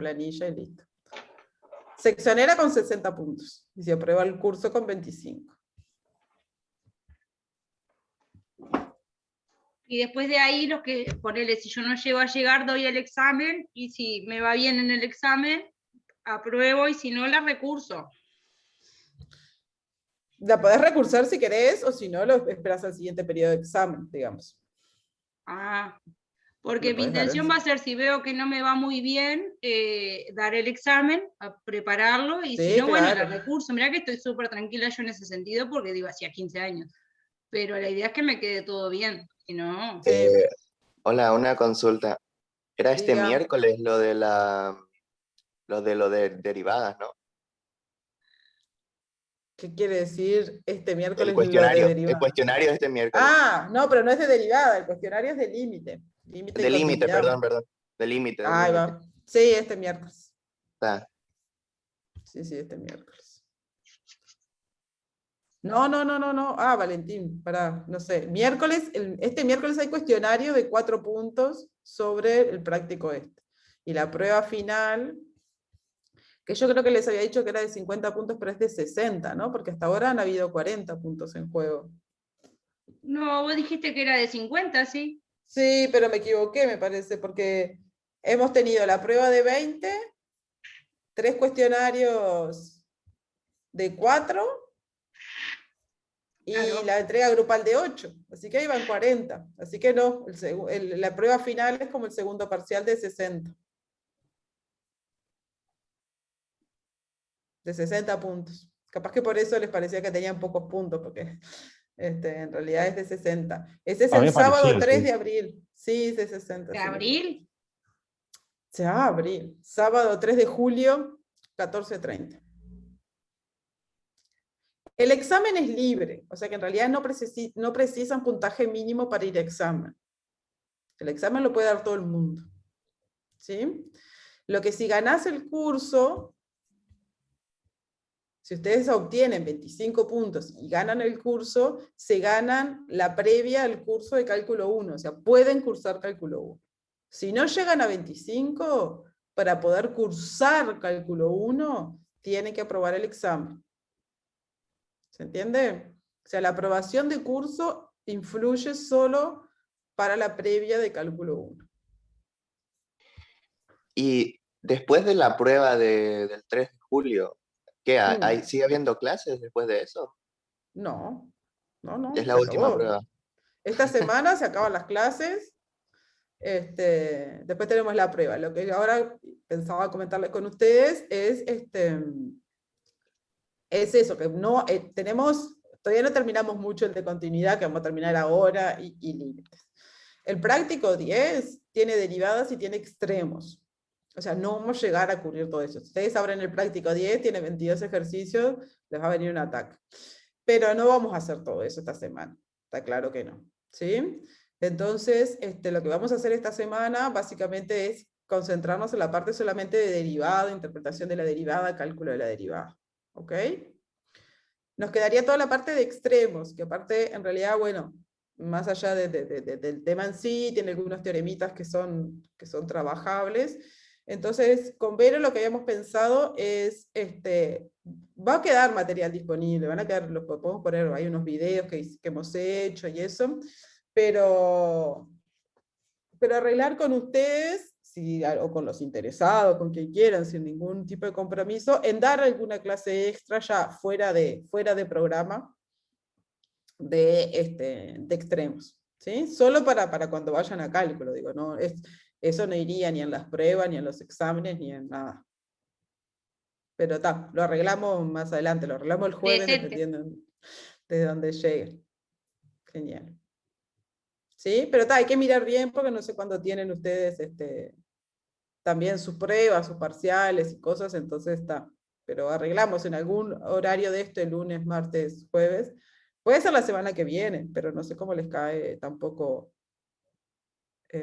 planilla y listo. Se exonera con 60 puntos y se aprueba el curso con 25. Y después de ahí, lo que, ponele, si yo no llego a llegar, doy el examen, y si me va bien en el examen, apruebo, y si no, la recurso. La podés recursar si querés, o si no, lo esperas al siguiente periodo de examen, digamos. Ah, porque mi Lo podés dar intención en- va a ser, si veo que no me va muy bien, dar el examen, a prepararlo, y si Sí, no, bueno, la claro. recurso. Mirá que estoy súper tranquila yo en ese sentido, porque digo, hacía 15 años. Pero la idea es que me quede todo bien, si no... Sí, Hola, una consulta. Era este diga. miércoles lo de derivadas, ¿no? ¿Qué quiere decir este El miércoles lo de cuestionario, el derivada? cuestionario de este miércoles. Ah, no, pero no es de derivada, el cuestionario es de límite. Límite y De límite, continuidad. perdón. De límite, de Ahí límite. va. Sí, este miércoles. Está. Sí, este miércoles. No. Ah, Valentín, pará, no sé. Este miércoles hay cuestionario de 4 puntos sobre el práctico este. Y la prueba final, que yo creo que les había dicho que era de 50 puntos, pero es de 60, ¿no? Porque hasta ahora han habido 40 puntos en juego. No, vos dijiste que era de 50, ¿sí? Sí, pero me equivoqué, me parece, porque hemos tenido la prueba de 20, 3 cuestionarios de 4 y Claro. la entrega grupal de 8. Así que ahí van 40. Así que no, la prueba final es como el segundo parcial de 60. De 60 puntos. Capaz que por eso les parecía que tenían pocos puntos, porque en realidad es de 60. Ese es A mí el me sábado parecía, 3 sí. de abril. Sí, es de 60. ¿De sí, abril? se va a abril. Sábado 3 de julio, 14:30. El examen es libre, o sea que en realidad no precisan puntaje mínimo para ir a examen. El examen lo puede dar todo el mundo. ¿Sí? Lo que si ganás el curso, si ustedes obtienen 25 puntos y ganan el curso, se ganan la previa al curso de cálculo 1, o sea, pueden cursar cálculo 1. Si no llegan a 25, para poder cursar cálculo 1, tienen que aprobar el examen. ¿Se entiende? O sea, la aprobación de curso influye solo para la previa de cálculo 1. Y después de la prueba del 3 de julio, ¿qué hay? ¿Sigue habiendo clases después de eso? No, Es se la última acabó. prueba. Esta semana se acaban las clases, después tenemos la prueba. Lo que ahora pensaba comentarles con ustedes es eso, que no todavía no terminamos mucho el de continuidad, que vamos a terminar ahora, y límites. El práctico 10 tiene derivadas y tiene extremos. O sea, no vamos a llegar a cubrir todo eso. Si ustedes abren el práctico 10, tiene 22 ejercicios, les va a venir un ataque. Pero no vamos a hacer todo eso esta semana. Está claro que no. ¿Sí? Entonces, lo que vamos a hacer esta semana básicamente es concentrarnos en la parte solamente de derivada, interpretación de la derivada, cálculo de la derivada. ¿Ok? Nos quedaría toda la parte de extremos, que aparte, en realidad, bueno, más allá del tema en sí, tiene algunos teoremitas que son trabajables. Entonces, con Vero lo que habíamos pensado es, va a quedar material disponible, podemos poner, hay unos videos que hemos hecho y eso, pero arreglar con ustedes, o con los interesados, con quien quieran, sin ningún tipo de compromiso, en dar alguna clase extra ya fuera de programa de extremos. ¿Sí? Solo para cuando vayan a cálculo, digo, no, eso no iría ni en las pruebas, ni en los exámenes, ni en nada. Pero lo arreglamos más adelante, lo arreglamos el jueves, dependiendo de dónde llegue. Genial. ¿Sí? Pero hay que mirar bien porque no sé cuándo tienen ustedes también sus pruebas, sus parciales y cosas, entonces pero arreglamos en algún horario de lunes, martes, jueves. Puede ser la semana que viene, pero no sé cómo les cae tampoco. Yo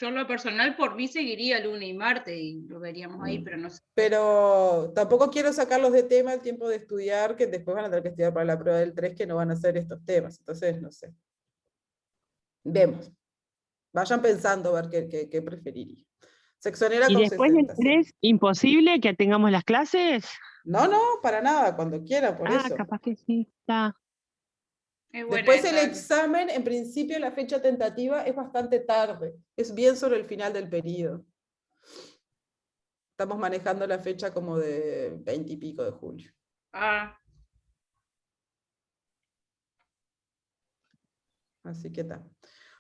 en lo personal por mí seguiría lunes y martes y lo veríamos ahí, pero no sé. Pero tampoco quiero sacarlos de tema el tiempo de estudiar, que después van a tener que estudiar para la prueba del 3, que no van a hacer estos temas. Entonces, no sé. Vemos. Vayan pensando a ver qué preferiría. Se exonera ¿Y con después del 60. Sí. 3, imposible que tengamos las clases? No, para nada, cuando quiera, por eso. Capaz que sí, está. Es buena Después el esa. examen, en principio la fecha tentativa es bastante tarde, es bien sobre el final del periodo. Estamos manejando la fecha como de 20 y pico de julio. Así que está.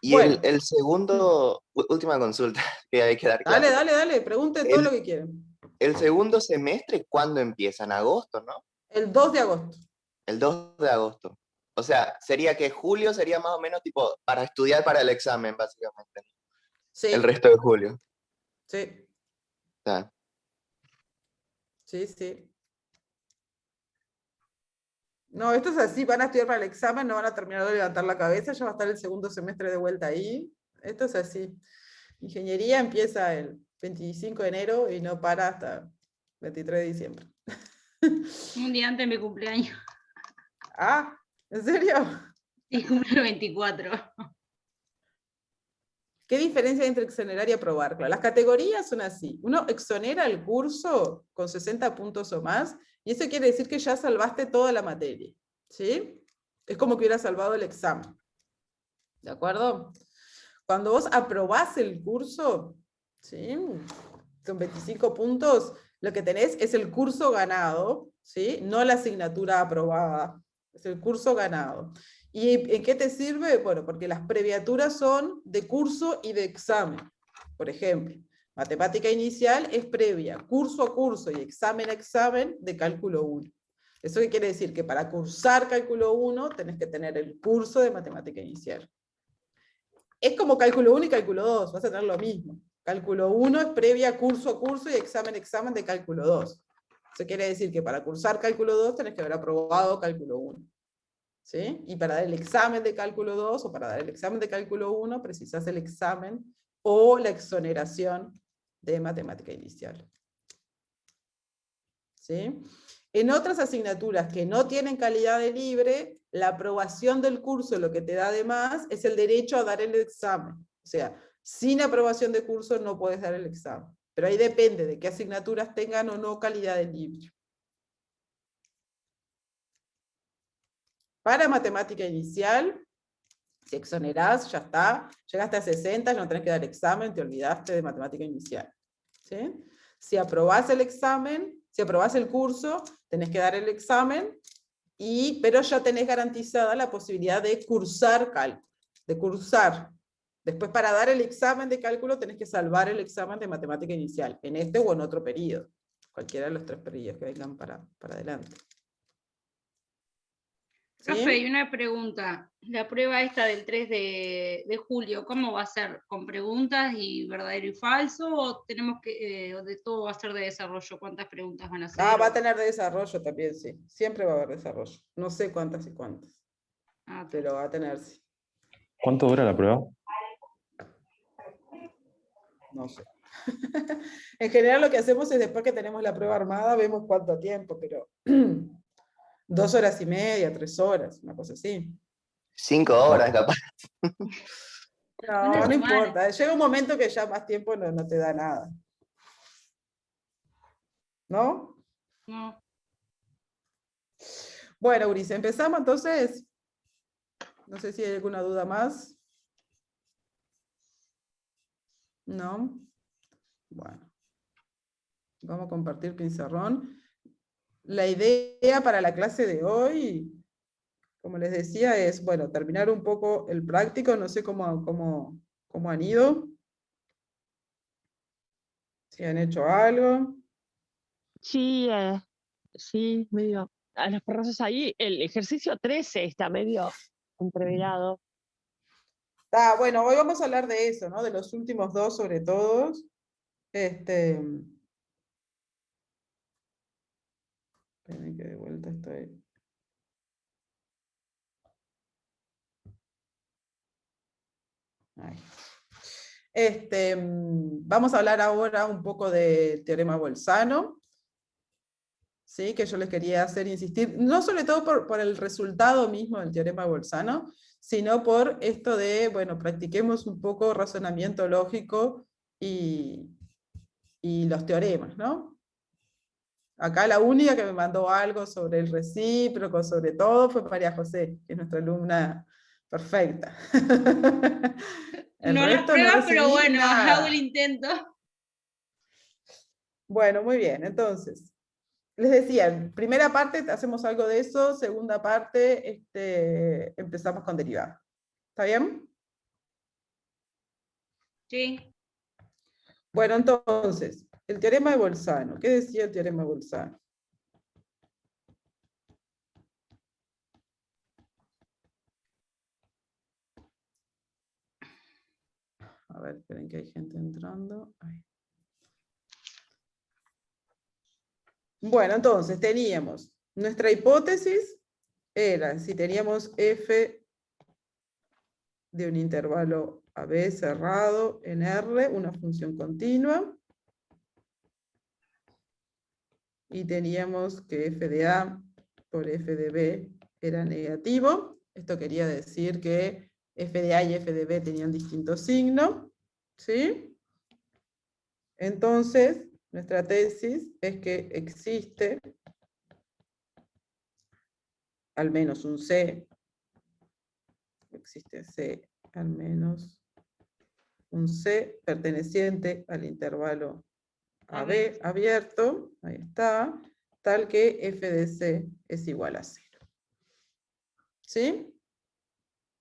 Y Bueno. el segundo, última consulta, que hay que dar clase. Dale, pregunten todo lo que quieran. El segundo semestre, ¿cuándo empieza? En agosto, ¿no? El 2 de agosto. El 2 de agosto. O sea, sería que julio sería más o menos tipo para estudiar para el examen, básicamente. Sí. El resto de julio. Sí. Está. Sí. No, esto es así, van a estudiar para el examen, no van a terminar de levantar la cabeza, ya va a estar el segundo semestre de vuelta ahí. Esto es así. Ingeniería empieza el 25 de enero y no para hasta 23 de diciembre. Un día antes de mi cumpleaños. Ah, ¿en serio? Y cumple el 24. ¿Qué diferencia hay entre exonerar y aprobar? Claro, las categorías son así. Uno exonera el curso con 60 puntos o más, y eso quiere decir que ya salvaste toda la materia. ¿Sí? Es como que hubieras salvado el examen. ¿De acuerdo? Cuando vos aprobás el curso, ¿sí? Son 25 puntos, lo que tenés es el curso ganado, ¿sí? No la asignatura aprobada, es el curso ganado. ¿Y en qué te sirve? Bueno, porque las previaturas son de curso y de examen. Por ejemplo, matemática inicial es previa, curso a curso y examen a examen de cálculo 1. ¿Eso qué quiere decir? Que para cursar cálculo 1 tenés que tener el curso de matemática inicial. Es como cálculo 1 y cálculo 2, vas a tener lo mismo. Cálculo 1 es previa curso a curso y examen a examen de cálculo 2. Eso quiere decir que para cursar cálculo 2 tenés que haber aprobado cálculo 1. ¿Sí? Y para dar el examen de cálculo 2 o para dar el examen de cálculo 1 precisas el examen o la exoneración de matemática inicial. ¿Sí? En otras asignaturas que no tienen calidad de libre, la aprobación del curso lo que te da además es el derecho a dar el examen. O sea, sin aprobación de curso no puedes dar el examen. Pero ahí depende de qué asignaturas tengan o no calidad de libre. Para matemática inicial, si exonerás, ya está. Llegaste a 60, ya no tenés que dar examen, te olvidaste de matemática inicial. ¿Sí? Si aprobás el examen, si aprobás el curso, tenés que dar el examen, pero ya tenés garantizada la posibilidad de cursar cálculo, de cursar. Después, para dar el examen de cálculo, tenés que salvar el examen de matemática inicial, en este o en otro periodo. Cualquiera de los 3 periodos que vengan para adelante. ¿Sí? Profe, y una pregunta. La prueba esta del 3 de julio, ¿cómo va a ser? ¿Con preguntas y verdadero y falso? ¿O tenemos que, o de todo va a ser de desarrollo? ¿Cuántas preguntas van a ser? Va a tener de desarrollo también, sí. Siempre va a haber desarrollo. No sé cuántas y cuántas. Pero va a tener, sí. ¿Cuánto dura la prueba? No sé. En general lo que hacemos es después que tenemos la prueba armada, vemos cuánto tiempo, pero 2 horas y media, 3 horas, una cosa así. 5 horas, capaz. No importa. Llega un momento que ya más tiempo no te da nada. ¿No? No. Bueno, Uris, empezamos entonces. No sé si hay alguna duda más. ¿No? Bueno. Vamos a compartir pizarrón. La idea para la clase de hoy, como les decía, es, bueno, terminar un poco el práctico. No sé cómo han ido. Si han hecho algo. Sí, sí, medio. A los perros ahí, el ejercicio 13 está medio entreverado. Bueno, hoy vamos a hablar de eso, ¿no? De los últimos 2 sobre todo. Esperen que de vuelta estoy. Ahí. Vamos a hablar ahora un poco del teorema Bolzano, ¿sí? Que yo les quería hacer insistir, no sobre todo por el resultado mismo del teorema Bolzano, sino por esto de, bueno, practiquemos un poco razonamiento lógico y y los teoremas, ¿no? Acá la única que me mandó algo sobre el recíproco, sobre todo, fue María José, que es nuestra alumna perfecta. El No las resto no pruebas, pero recibí bueno, hago el nada. intento. Bueno, muy bien, entonces, les decía, primera parte hacemos algo de eso, segunda parte empezamos con derivada. ¿Está bien? Sí. Bueno, entonces, el teorema de Bolzano. ¿Qué decía el teorema de Bolzano? A ver, esperen que hay gente entrando. Ay. Bueno, entonces teníamos, nuestra hipótesis era si teníamos f de un intervalo AB cerrado en R, una función continua, y teníamos que f de A por f de B era negativo. Esto quería decir que f de A y f de B tenían distinto signo, ¿sí? Entonces, nuestra tesis es que existe al menos un C, existe C al menos un C perteneciente al intervalo AB abierto, ahí está, tal que f de C es igual a 0. ¿Sí?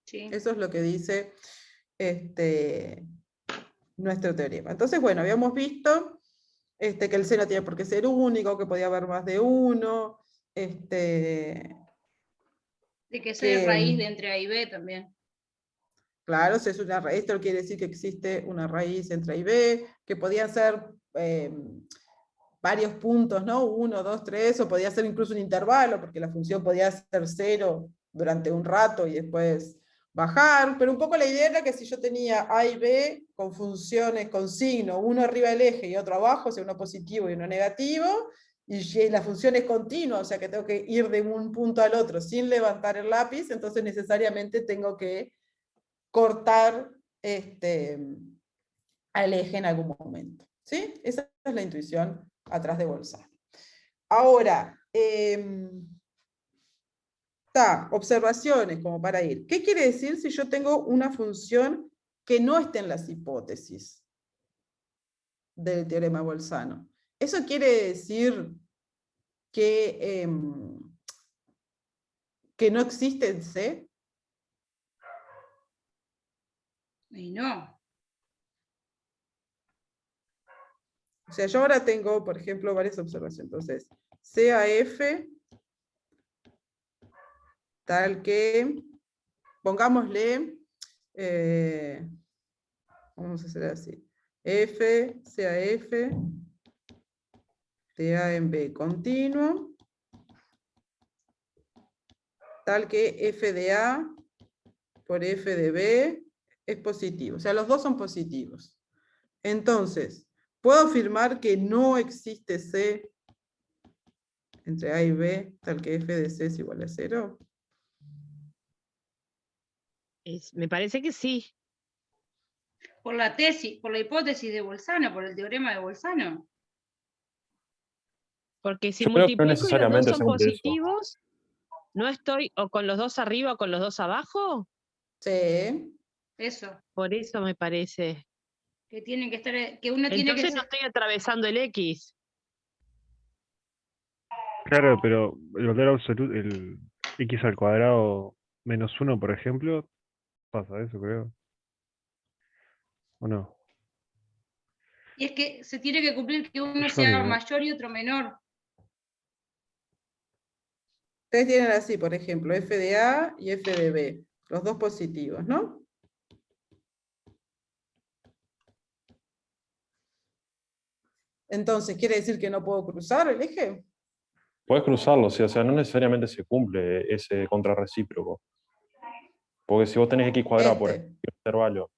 Sí. Eso es lo que dice nuestro teorema. Entonces, bueno, habíamos visto que el C no tiene por qué ser único, que podía haber más de uno, De que sea raíz de entre A y B también. Claro, si es una raíz, esto quiere decir que existe una raíz entre A y B, que podían ser varios puntos, ¿no? 1, 2, 3, o podía ser incluso un intervalo, porque la función podía ser 0 durante un rato y después bajar, pero un poco la idea era que si yo tenía A y B con funciones con signo, uno arriba del eje y otro abajo, o sea, uno positivo y uno negativo, y la función es continua, o sea que tengo que ir de un punto al otro sin levantar el lápiz, entonces necesariamente tengo que cortar al eje en algún momento. ¿Sí? Esa es la intuición atrás de Bolzano. Ahora, observaciones como para ir. ¿Qué quiere decir si yo tengo una función que no esté en las hipótesis del teorema de Bolzano? Eso quiere decir que no existe en C. Y no. O sea, yo ahora tengo, por ejemplo, varias observaciones. Entonces, CAF, tal que, pongámosle, vamos a hacer así, F, CAF, de A en B continuo, tal que F de A por F de B es positivo. O sea, los dos son positivos. Entonces, ¿puedo afirmar que no existe C entre A y B, tal que F de C es igual a 0? Me parece que sí. Por la tesis, por la hipótesis de Bolzano, por el teorema de Bolzano. Porque si Yo creo que no multiplico y los dos necesariamente son se cumple eso. positivos, ¿no estoy o con los dos arriba o con los dos abajo? Sí. Eso. Por eso me parece. Que tiene que estar, que uno tiene que Entonces no ser. estoy atravesando el X. Claro, pero el valor absoluto, el x al cuadrado menos 1, por ejemplo, pasa eso, creo. ¿O no? Y es que se tiene que cumplir que uno Yo sea ni- mayor y otro menor. Ustedes tienen así, por ejemplo, F de A y F de B, los dos positivos, ¿no? Entonces, ¿quiere decir que no puedo cruzar el eje? Podés cruzarlo, sí, o sea, no necesariamente se cumple ese contrarrecíproco. Porque si vos tenés x cuadrado por ejemplo, un intervalo,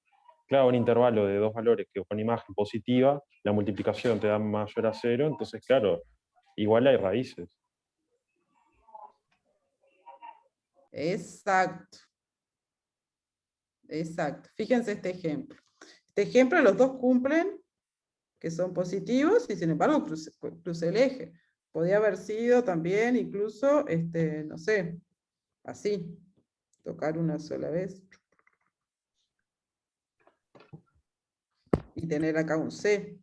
claro, un intervalo de dos valores que con imagen positiva, la multiplicación te da mayor a 0, entonces, claro, igual hay raíces. Exacto. Exacto. Fíjense este ejemplo. Este ejemplo, los dos cumplen que son positivos, y sin embargo crucé el eje. Podría haber sido también incluso, no sé, así, tocar una sola vez. Y tener acá un C.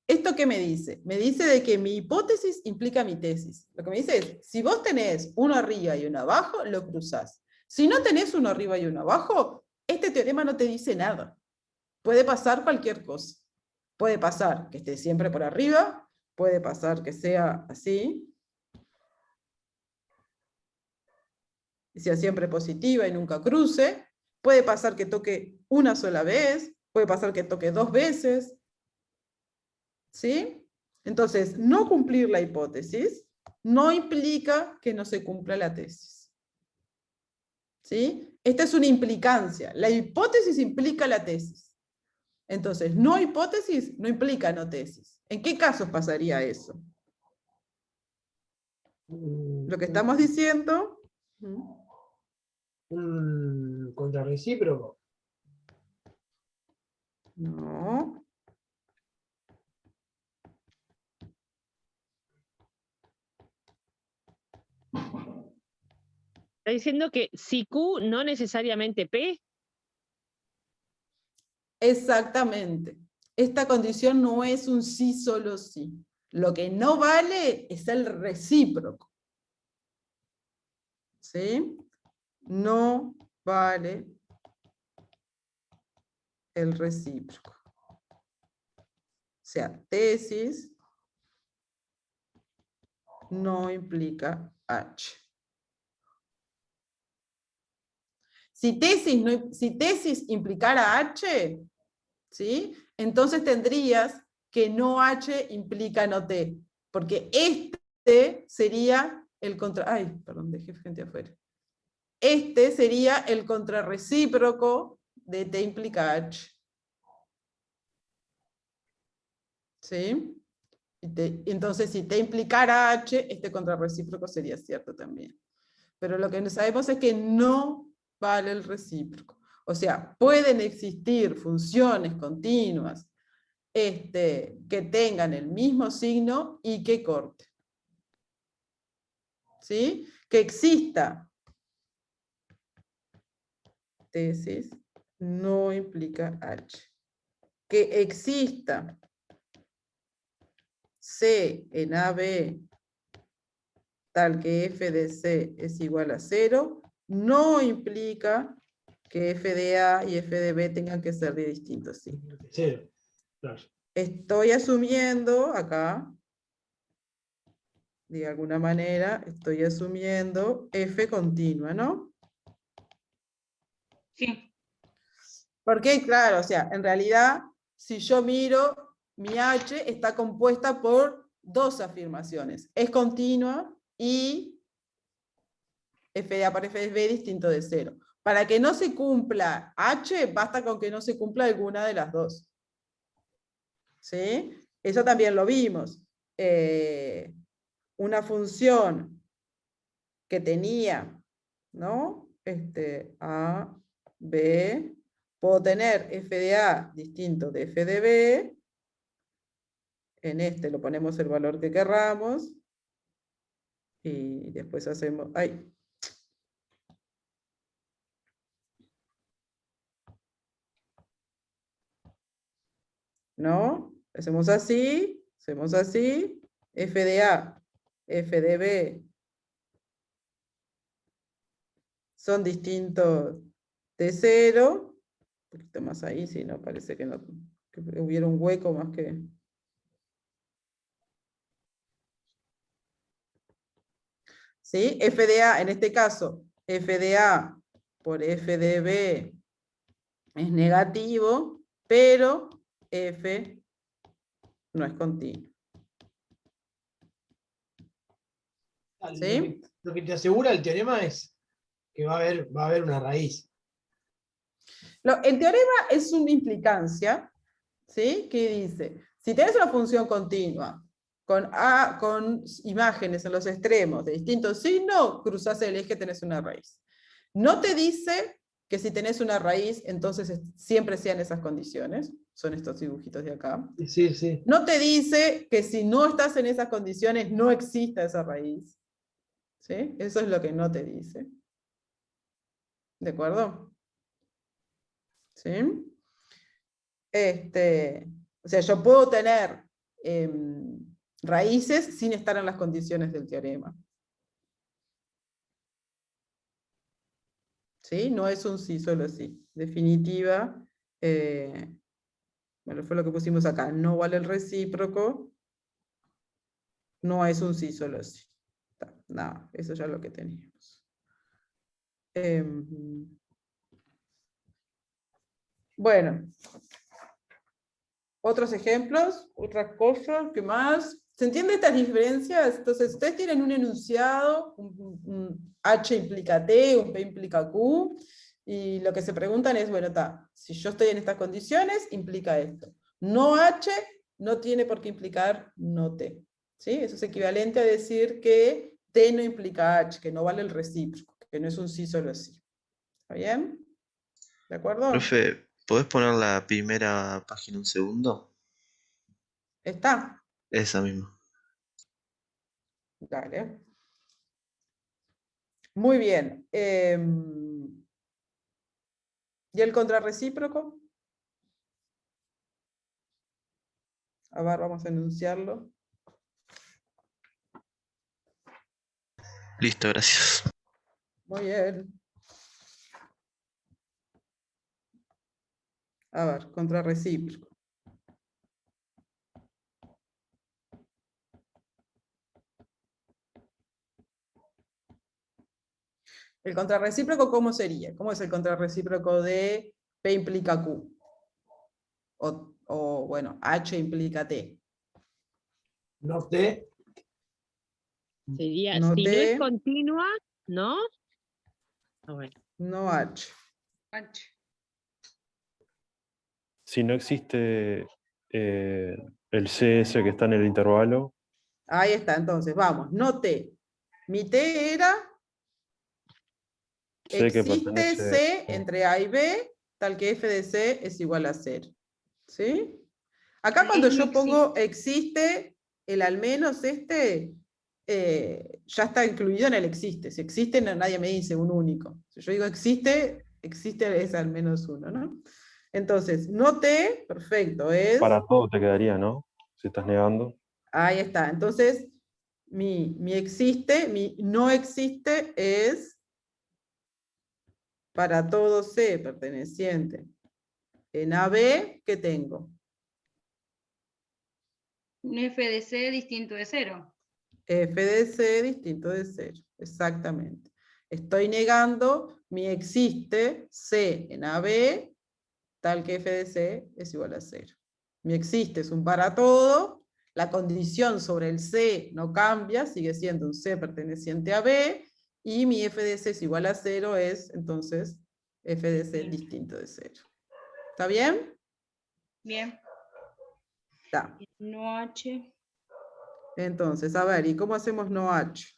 ¿Esto qué me dice? Me dice de que mi hipótesis implica mi tesis. Lo que me dice es, si vos tenés uno arriba y uno abajo, lo cruzás. Si no tenés uno arriba y uno abajo, este teorema no te dice nada. Puede pasar cualquier cosa. Puede pasar que esté siempre por arriba, puede pasar que sea así, y sea siempre positiva y nunca cruce, puede pasar que toque una sola vez, puede pasar que toque 2 veces, ¿sí? Entonces, no cumplir la hipótesis no implica que no se cumpla la tesis. ¿Sí? Esta es una implicancia. La hipótesis implica la tesis. Entonces, no hipótesis no implica no tesis. ¿En qué casos pasaría eso? Lo que estamos diciendo... Un contrarrecíproco. No. Está diciendo que si Q no necesariamente P. Exactamente. Esta condición no es un sí solo sí. Lo que no vale es el recíproco. ¿Sí? No vale el recíproco. O sea, tesis no implica H. Si tesis implicara H, ¿sí? Entonces tendrías que no H implica no T, porque este sería el contra... Ay, perdón, dejé gente afuera. Este sería el contrarrecíproco de T implica H. ¿Sí? Entonces, si T implicara H, este contrarrecíproco sería cierto también. Pero lo que no sabemos es que no vale el recíproco. O sea, pueden existir funciones continuas que tengan el mismo signo y que corten. ¿Sí? Que exista tesis no implica H. Que exista C en AB tal que f de C es igual a 0, no implica que f de A y f de B tengan que ser de distintos signos. Cero, claro. Estoy asumiendo acá, de alguna manera, estoy asumiendo f continua, ¿no? Sí. Porque, claro, o sea, en realidad, si yo miro, mi H está compuesta por 2 afirmaciones. Es continua y f de A para f de B distinto de 0. Para que no se cumpla H, basta con que no se cumpla alguna de las dos. ¿Sí? Eso también lo vimos. Una función que tenía, ¿no? A, B, puedo tener f de A distinto de f de B, en este lo ponemos el valor que querramos, y después hacemos, ay, ¿no? Hacemos así, f de A, f de B, son distintos de 0, un poquito más ahí, si no, parece que no, que hubiera un hueco más que... ¿Sí? F de A, en este caso, f de A por f de B es negativo, pero f no es continuo. ¿Sí? Lo que te asegura el teorema es que va a haber una raíz. El teorema es una implicancia, ¿sí? Que dice, si tenés una función continua con imágenes en los extremos de distintos signos, cruzás el eje, tenés una raíz. No te dice que si tenés una raíz, entonces siempre sean esas condiciones. Son estos dibujitos de acá. Sí, sí. No te dice que si no estás en esas condiciones no exista esa raíz. ¿Sí? Eso es lo que no te dice. ¿De acuerdo? ¿Sí? O sea, yo puedo tener raíces sin estar en las condiciones del teorema. ¿Sí? No es un sí, solo sí. Definitiva, bueno, fue lo que pusimos acá. No vale el recíproco. No es un sí, solo sí. No, eso ya es lo que teníamos. Bueno. Otros ejemplos, otras cosas, ¿qué más? ¿Se entienden estas diferencias? Entonces, ustedes tienen un enunciado, un H implica T, un P implica Q, y lo que se preguntan es, bueno, si yo estoy en estas condiciones, implica esto. No H no tiene por qué implicar no T. ¿Sí? Eso es equivalente a decir que T no implica H, que no vale el recíproco, que no es un sí solo sí. ¿Está bien? ¿De acuerdo? Profe, ¿podés poner la primera página un segundo? ¿Está? Esa misma. Dale. Muy bien. ¿Y el contrarrecíproco? A ver, vamos a enunciarlo. Listo, gracias. Muy bien. A ver, contrarrecíproco. ¿El contrarrecíproco cómo sería? ¿Cómo es el contrarrecíproco de P implica Q? O bueno, H implica T. No T. Sería, No si no es T, continua, ¿no? Ah, bueno. no H. H. Si no existe el CS que está en el intervalo, Ahí está, entonces, vamos, no T. Mi T era, sé que existe pertenece. C entre A y B, tal que f de C es igual a 0. ¿Sí? Acá cuando No yo pongo existe. existe, el al menos ya está incluido en el existe. Si existe, nadie me dice un único. Si yo digo existe, existe es al menos uno, ¿no? Entonces, no T, perfecto, es... Para todo te quedaría, ¿no? Si estás negando. Ahí está. Entonces, mi existe, mi no existe es para todo C perteneciente. En AB, ¿qué tengo? Un f de c distinto de 0. F de C distinto de 0. Exactamente. Estoy negando mi existe C en AB, tal que f de C es igual a 0. Mi existe es un para todo, la condición sobre el C no cambia, sigue siendo un C perteneciente a B, y mi f de C es igual a 0 es, entonces, f de C distinto de 0. ¿Está bien? Bien. Está. No H. Entonces, a ver, ¿y cómo hacemos no H?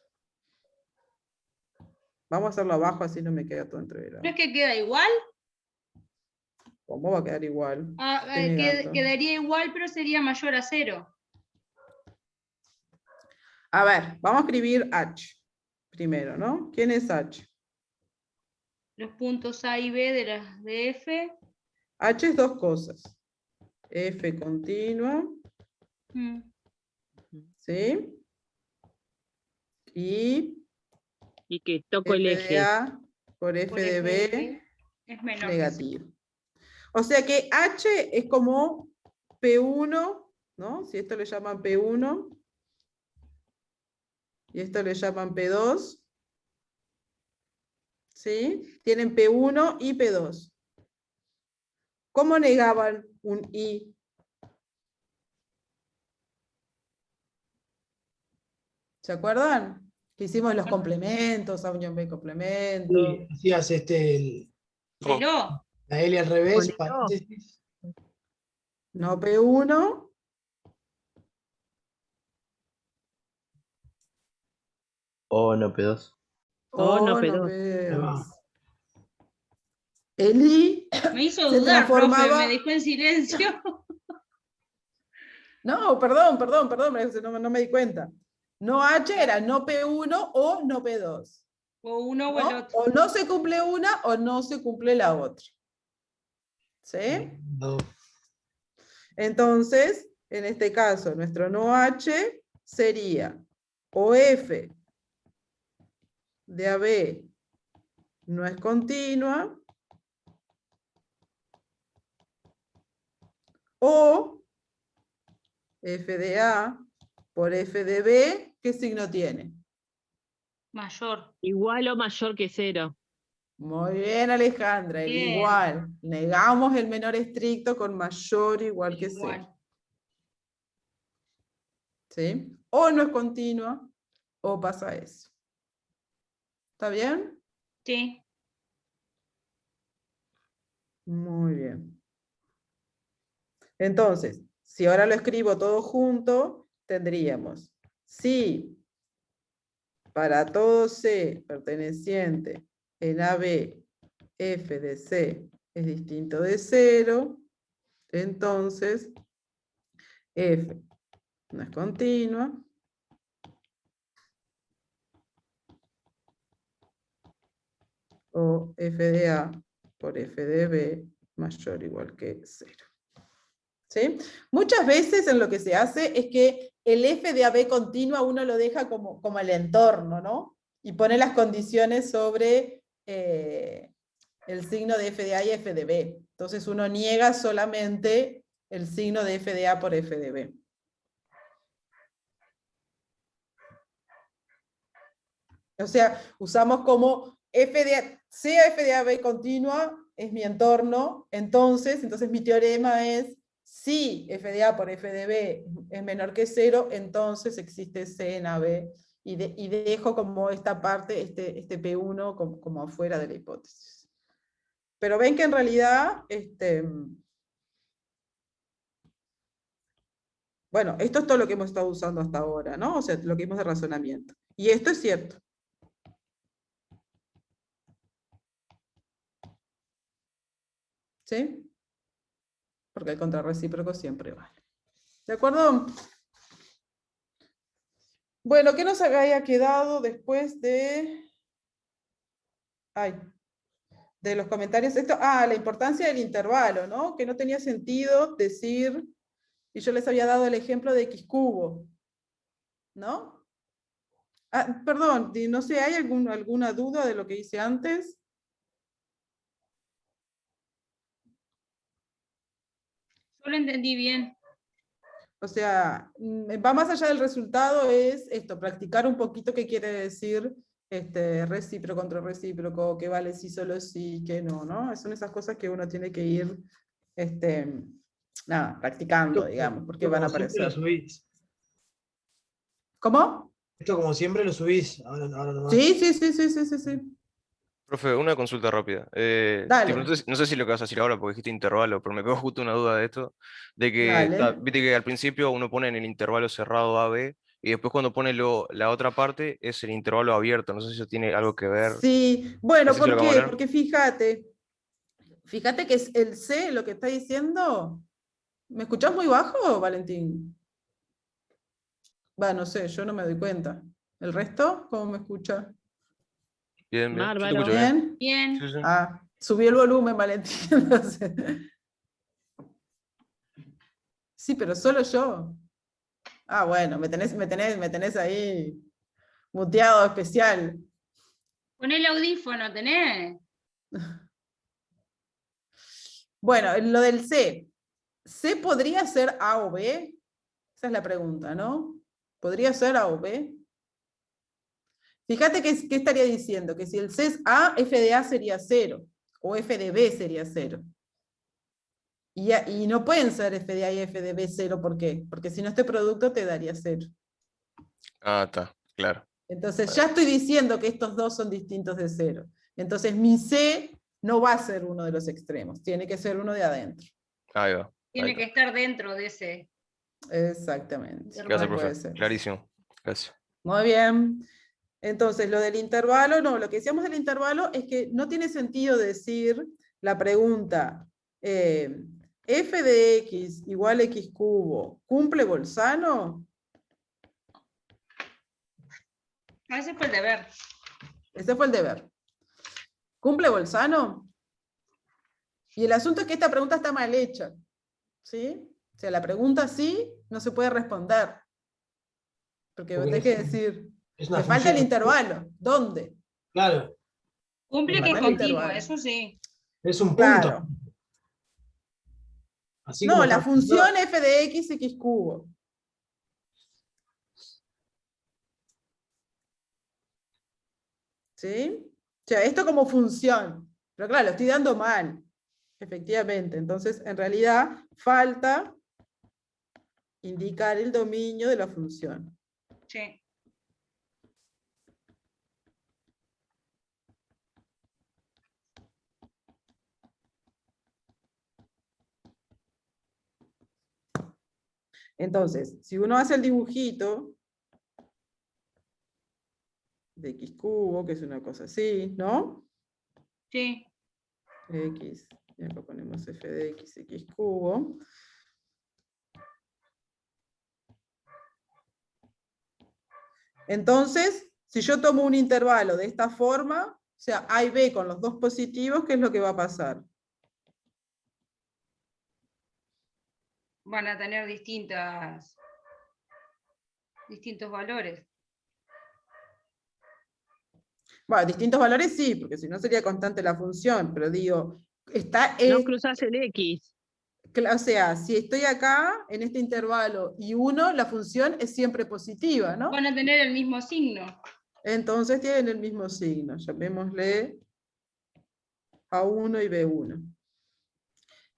Vamos a hacerlo abajo, así no me queda todo entreverado. ¿No es que queda igual? ¿Cómo va a quedar igual? Estoy negando. Quedaría igual, pero sería mayor a 0. A ver, vamos a escribir H primero, ¿no? ¿Quién es H? Los puntos A y B de las de F. H es dos cosas. F continua, ¿sí? Y que toco F el de eje. A por F de B es menor negativo. O sea que H es como P1, ¿no? Si esto le llaman P1 y esto le llaman P2, ¿sí? Tienen P1 y P2. ¿Cómo negaban un I? ¿Se acuerdan? Que hicimos los complementos, A unión B complemento. Sí, hacías Cero. la L al revés, Ponelo. paréntesis. No P1. O no, P2. O no, No P2. Ahí va. P2. el I Me hizo se dudar, profe, transformaba... me dejó en silencio. No, perdón, no me di cuenta. No H era no P1 o no P2. O uno o el ¿no? otro. O no se cumple una o no se cumple la otra. ¿Sí? No. Entonces, en este caso, nuestro no H sería o F de AB no es continua, o F de A por F de B, ¿qué signo tiene? Mayor. Igual o mayor que 0. Muy bien, Alejandra, el Bien. igual. Negamos el menor estricto con mayor o igual que 0. Igual. ¿Sí? O no es continua, o pasa eso. ¿Está bien? Sí. Muy bien. Entonces, si ahora lo escribo todo junto, tendríamos, si para todo C perteneciente en AB, F de C es distinto de 0, entonces F no es continua, o F de A por F de B mayor o igual que 0. ¿Sí? Muchas veces en lo que se hace es que el F de AB continua uno lo deja como el entorno, ¿no? Y pone las condiciones sobre el signo de F de A y F de B. Entonces uno niega solamente el signo de F de A por F de B. O sea, usamos como sea F de AB continua, es mi entorno, entonces mi teorema es, si F de A por F de B es menor que 0, entonces existe C en AB, y dejo como esta parte, este P1 como afuera de la hipótesis. Pero ven que en realidad, bueno, esto es todo lo que hemos estado usando hasta ahora, ¿no? O sea, lo que vimos de razonamiento. Y esto es cierto. ¿Sí? Porque el contrarrecíproco siempre vale. ¿De acuerdo? Bueno, ¿qué nos había quedado después de... de los comentarios? La importancia del intervalo, ¿no? Que no tenía sentido decir, y yo les había dado el ejemplo de X cubo, ¿no? Perdón, no sé, ¿hay alguna duda de lo que hice antes? Yo lo entendí bien. O sea, va más allá del resultado, es esto, practicar un poquito qué quiere decir recíproco contra recíproco, qué vale sí, solo sí, qué no, ¿no? Son esas cosas que uno tiene que ir practicando, digamos, porque van a Como siempre lo aparecer. subís. ¿Cómo? Esto como siempre lo subís, ahora nomás. Sí. Profe, una consulta rápida. Dale. Tipo, no sé si lo que vas a decir ahora porque dijiste intervalo, pero me quedó justo una duda de esto, de que, Dale. viste que al principio uno pone en el intervalo cerrado AB y después cuando pone la otra parte es el intervalo abierto, no sé si eso tiene algo que ver. Sí, bueno, ¿Es eso lo ¿por que vamos a qué? hablar? Porque fíjate que es el C lo que está diciendo. ¿Me escuchás muy bajo, Valentín? No sé, yo no me doy cuenta. ¿El resto? ¿Cómo me escucha? Bien, bien. Yo te Bárbaro. escucho bien. ¿Bien? Bien. Sí, sí. Subí el volumen, Valentín. Entonces. Sí, pero solo yo. Bueno, me tenés ahí muteado especial. Pon el audífono, ¿tenés? Bueno, lo del C. ¿C podría ser A o B? Esa es la pregunta, ¿no? ¿Podría ser A o B? Fíjate que estaría diciendo, que si el C es A, F de A sería 0, o F de B sería 0. Y no pueden ser F de A y F de B 0, ¿por qué? Porque si no este producto te daría 0. Ah, está, claro. Entonces ya estoy diciendo que estos dos son distintos de 0. Entonces mi C no va a ser uno de los extremos, tiene que ser uno de adentro. Ahí va. Tiene que estar dentro de ese. Exactamente. Gracias, No puede profe. ser. Clarísimo. Gracias. Muy bien. Entonces, lo del intervalo, no, lo que decíamos del intervalo es que no tiene sentido decir la pregunta, f de x igual a x cubo, ¿cumple Bolzano? Ese fue el deber. Ese fue el deber. ¿Cumple Bolzano? Y el asunto es que esta pregunta está mal hecha, ¿sí? O sea, la pregunta sí no se puede responder. Porque vos tenés que decir, Es una me falta el función. intervalo. ¿Dónde? Claro, Cumple que es Falta el continuo, intervalo. eso sí. es un punto. Claro. Así No, como la está- función f de x, x cubo. ¿Sí? O sea, esto como función. Pero claro, lo estoy dando mal. Efectivamente. Entonces, en realidad, falta indicar el dominio de la función. Sí. Entonces, si uno hace el dibujito de x cubo, que es una cosa así, ¿no? Sí. X, y acá ponemos f de x, x cubo. Entonces, si yo tomo un intervalo de esta forma, o sea, A y B con los dos positivos, ¿qué es lo que va a pasar? Van a tener distintos valores. Bueno, distintos valores sí, porque si no sería constante la función, pero digo, está No cruzás el X. o sea, si estoy acá, en este intervalo, y 1, la función es siempre positiva, ¿no? Van a tener el mismo signo. Entonces tienen el mismo signo. Llamémosle A1 y B1.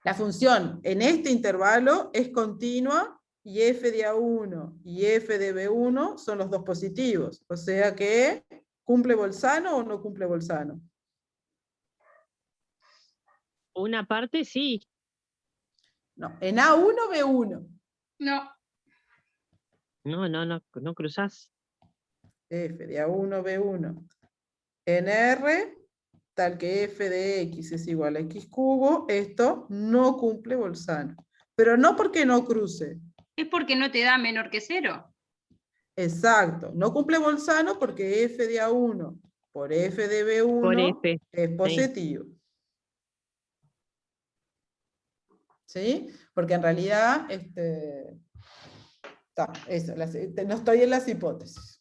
La función en este intervalo es continua y f de A1 y f de B1 son los dos positivos. O sea que, ¿cumple Bolzano o no cumple Bolzano? Una parte sí. No, en A1, B1. No. No cruzás. F de A1, B1. En R, tal que f de x es igual a x cubo, esto no cumple Bolzano. Pero no porque no cruce. Es porque no te da menor que 0. Exacto, no cumple Bolzano porque f de A1 por f de B1 Por F. es Sí. positivo. ¿Sí? Porque en realidad, eso, no estoy en las hipótesis.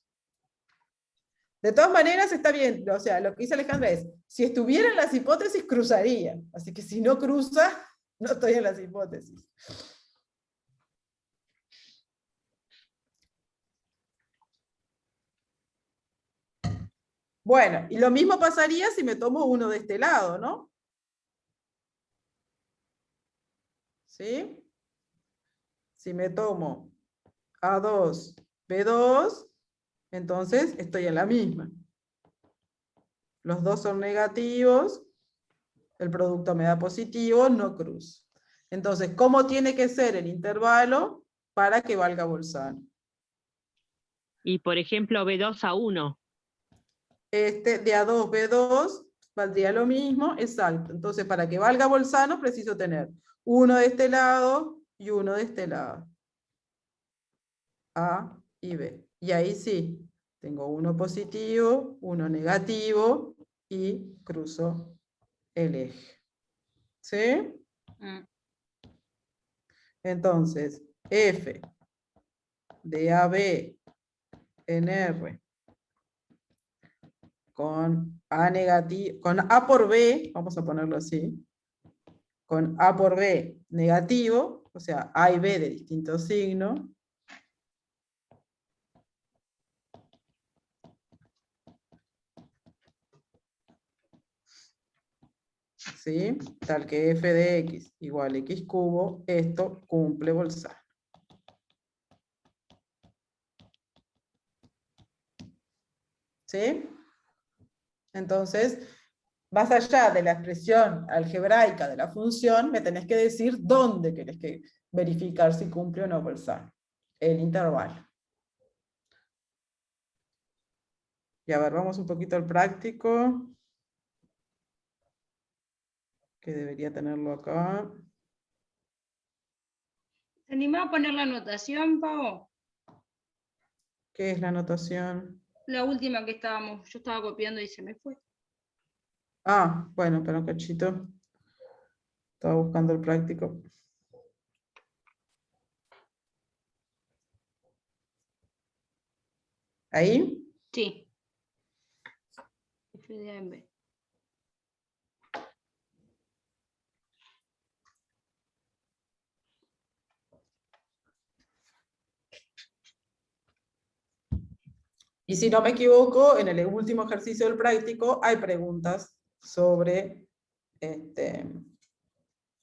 De todas maneras está bien, o sea, lo que dice Alejandra es, si estuviera en las hipótesis, cruzaría. Así que si no cruza, no estoy en las hipótesis. Bueno, y lo mismo pasaría si me tomo uno de este lado, ¿no? ¿Sí? Si me tomo A2, B2, entonces estoy en la misma. Los dos son negativos, el producto me da positivo, no cruzo. Entonces, ¿cómo tiene que ser el intervalo para que valga Bolzano? Y por ejemplo, B2 a 1. De A2, B2 valdría lo mismo, exacto. Entonces, para que valga Bolzano, preciso tener uno de este lado y uno de este lado. A y B. Y ahí sí, tengo uno positivo, uno negativo y cruzo el eje. ¿Sí? Entonces, F de AB en R con A negativo, con A por B, vamos a ponerlo así, con A por B negativo, o sea, A y B de distinto signo, ¿sí? Tal que f de x igual a x cubo, esto cumple Bolzano. ¿Sí? Entonces, más allá de la expresión algebraica de la función, me tenés que decir dónde querés que verificar si cumple o no Bolzano. El intervalo. Y a ver, vamos un poquito al práctico. Ok. que debería tenerlo acá. ¿Te animás a poner la anotación, Pau? ¿Qué es la anotación? La última que yo estaba copiando y se me fue. Ah, bueno, pero un cachito. Estaba buscando el práctico. ¿Ahí? Sí. FDA en B. Y si no me equivoco, en el último ejercicio del práctico hay preguntas sobre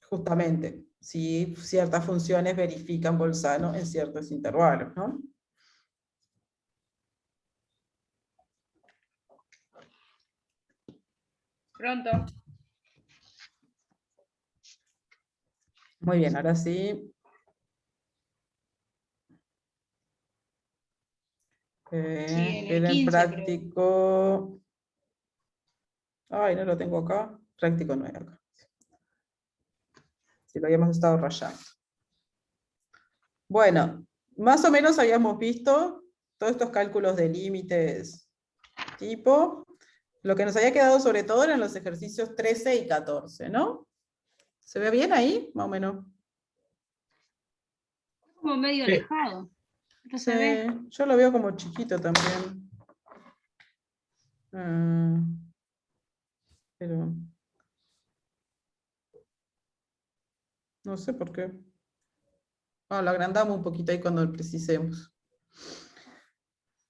justamente si ciertas funciones verifican Bolzano en ciertos intervalos, ¿no? Pronto. Muy bien, ahora sí. En el Era el 15, práctico. Ay, no lo tengo acá. Práctico no era acá. Si lo habíamos estado rayando. Bueno, más o menos habíamos visto todos estos cálculos de límites tipo. Lo que nos había quedado sobre todo eran los ejercicios 13 y 14, ¿no? ¿Se ve bien ahí? Más o menos. Como medio Sí. alejado. No Sí, se ve. yo lo veo como chiquito también. Pero no sé por qué. Lo agrandamos un poquito ahí cuando lo precisemos.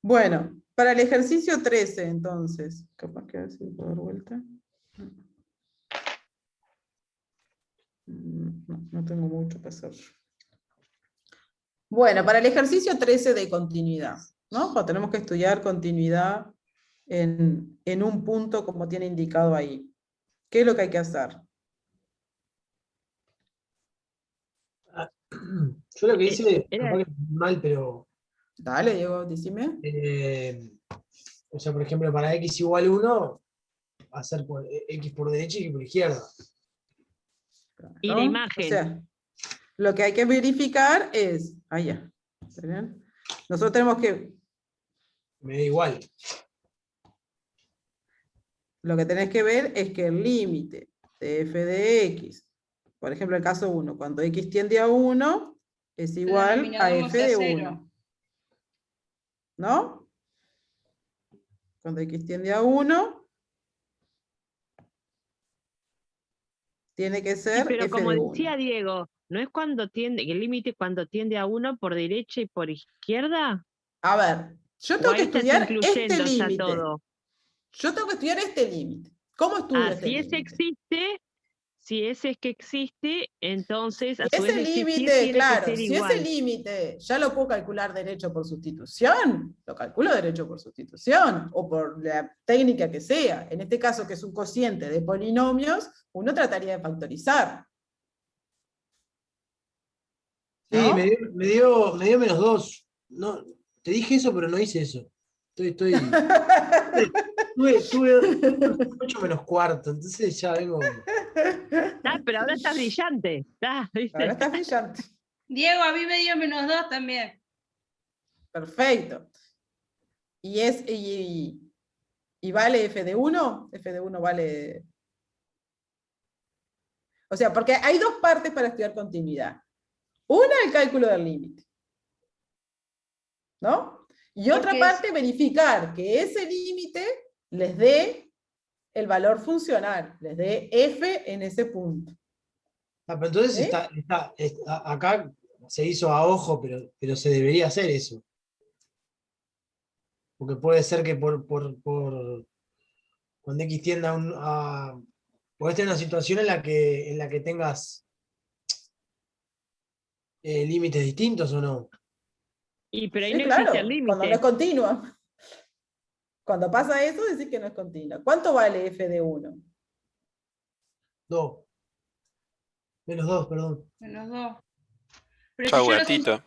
Bueno, para el ejercicio 13, entonces. Capaz que a ver si puedo dar vuelta. No tengo mucho para hacer. Bueno, para el ejercicio 13 de continuidad, ¿no? Cuando tenemos que estudiar continuidad en un punto como tiene indicado ahí. ¿Qué es lo que hay que hacer? Yo lo que hice, Era- capaz que mal, pero Dale, Diego, decime. o sea, por ejemplo, para x igual 1, hacer por x por derecha y y por izquierda. Y la ¿No? imagen. O sea, lo que hay que verificar es, ya. ¿Ven? Nosotros tenemos que, Me da igual. lo que tenés que ver es que el límite de f de x, por ejemplo, el caso 1, cuando x tiende a 1, es igual a denominador no f sea de cero. 1. ¿No? Cuando x tiende a 1, tiene que Sí, ser pero f como de decía 1. Diego, ¿no es cuando tiende, el límite cuando tiende a 1 por derecha y por izquierda? A ver, yo ¿O tengo que ahí estás estudiar este incluyendo ya límite. todo? Yo tengo que estudiar este límite. ¿Cómo estudio este Si ese límite? existe, si ese es que existe, entonces a Si su vez ese decir si límite, tiene que claro, ser si ese igual. límite ya lo puedo calcular derecho por sustitución, lo calculo derecho por sustitución, o por la técnica que sea. En este caso, que es un cociente de polinomios, uno trataría de factorizar. Sí, ¿No? me dio -2. No, te dije eso, pero no hice eso. Tuve 8 menos cuarto, entonces ya vengo. Pero ahora estás brillante. ¿Viste? Ahora está brillante. Diego, a mí me dio -2 también. Perfecto. ¿Y vale f de 1? F de 1 vale... O sea, porque hay dos partes para estudiar continuidad. Una, el cálculo del límite. ¿No? Y otra Porque parte, verificar que ese límite les dé el valor funcional, les dé f en ese punto. Pero entonces ¿Sí? acá se hizo a ojo, pero se debería hacer eso. Porque puede ser que cuando X tienda podés tener una situación en la que tengas límites distintos o no. Pero ahí Sí, no existe el claro, cuando no es límite. continua. Cuando pasa eso, decir que no es continua. ¿Cuánto vale f de 1? 2. -2, perdón. -2. Pero Chau, si yo gatito.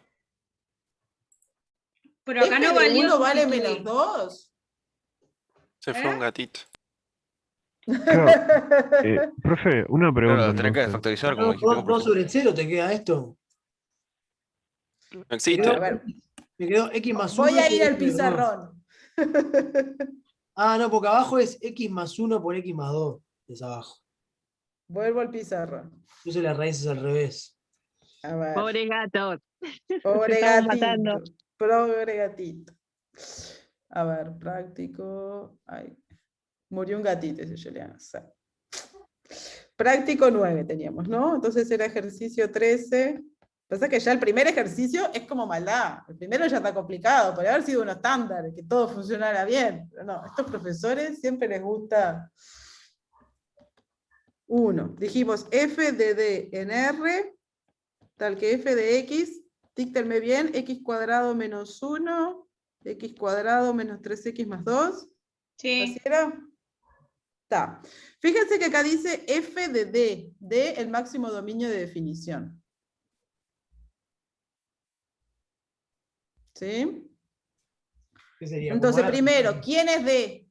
Pero acá ¿F no de valió 1 vale sustituir. -2? Se fue un gatito. Profe, una pregunta Claro, tenés que entonces. factorizar, como dijiste vos, 2 por sobre 0 te queda esto. No Me existe. quedó, A ver, me quedó x más 1 voy a ir por al x menos 2. pizarrón. Ah, no, porque abajo es x más 1 por x más 2. Es abajo. Vuelvo al pizarrón. Puse las raíces al revés. A ver. Pobre gato. Se Pobre estaban matando. gatito. Pobre gatito. A ver, práctico. Ay, murió un gatito, ese Juliana. Práctico 9 teníamos, ¿no? Entonces era ejercicio 13. Pasa que ya el primer ejercicio es como maldad. El primero ya está complicado, podría haber sido un estándar, que todo funcionara bien. Pero no, a estos profesores siempre les gusta. 1. Dijimos f de d en r, tal que f de x, díctenme bien, x cuadrado menos 1, x cuadrado menos 3x más 2. Sí. ¿Así era? Está. Fíjense que acá dice f de d, d el máximo dominio de definición. ¿Sí? ¿Qué sería? Entonces, Como primero, ¿quién es d?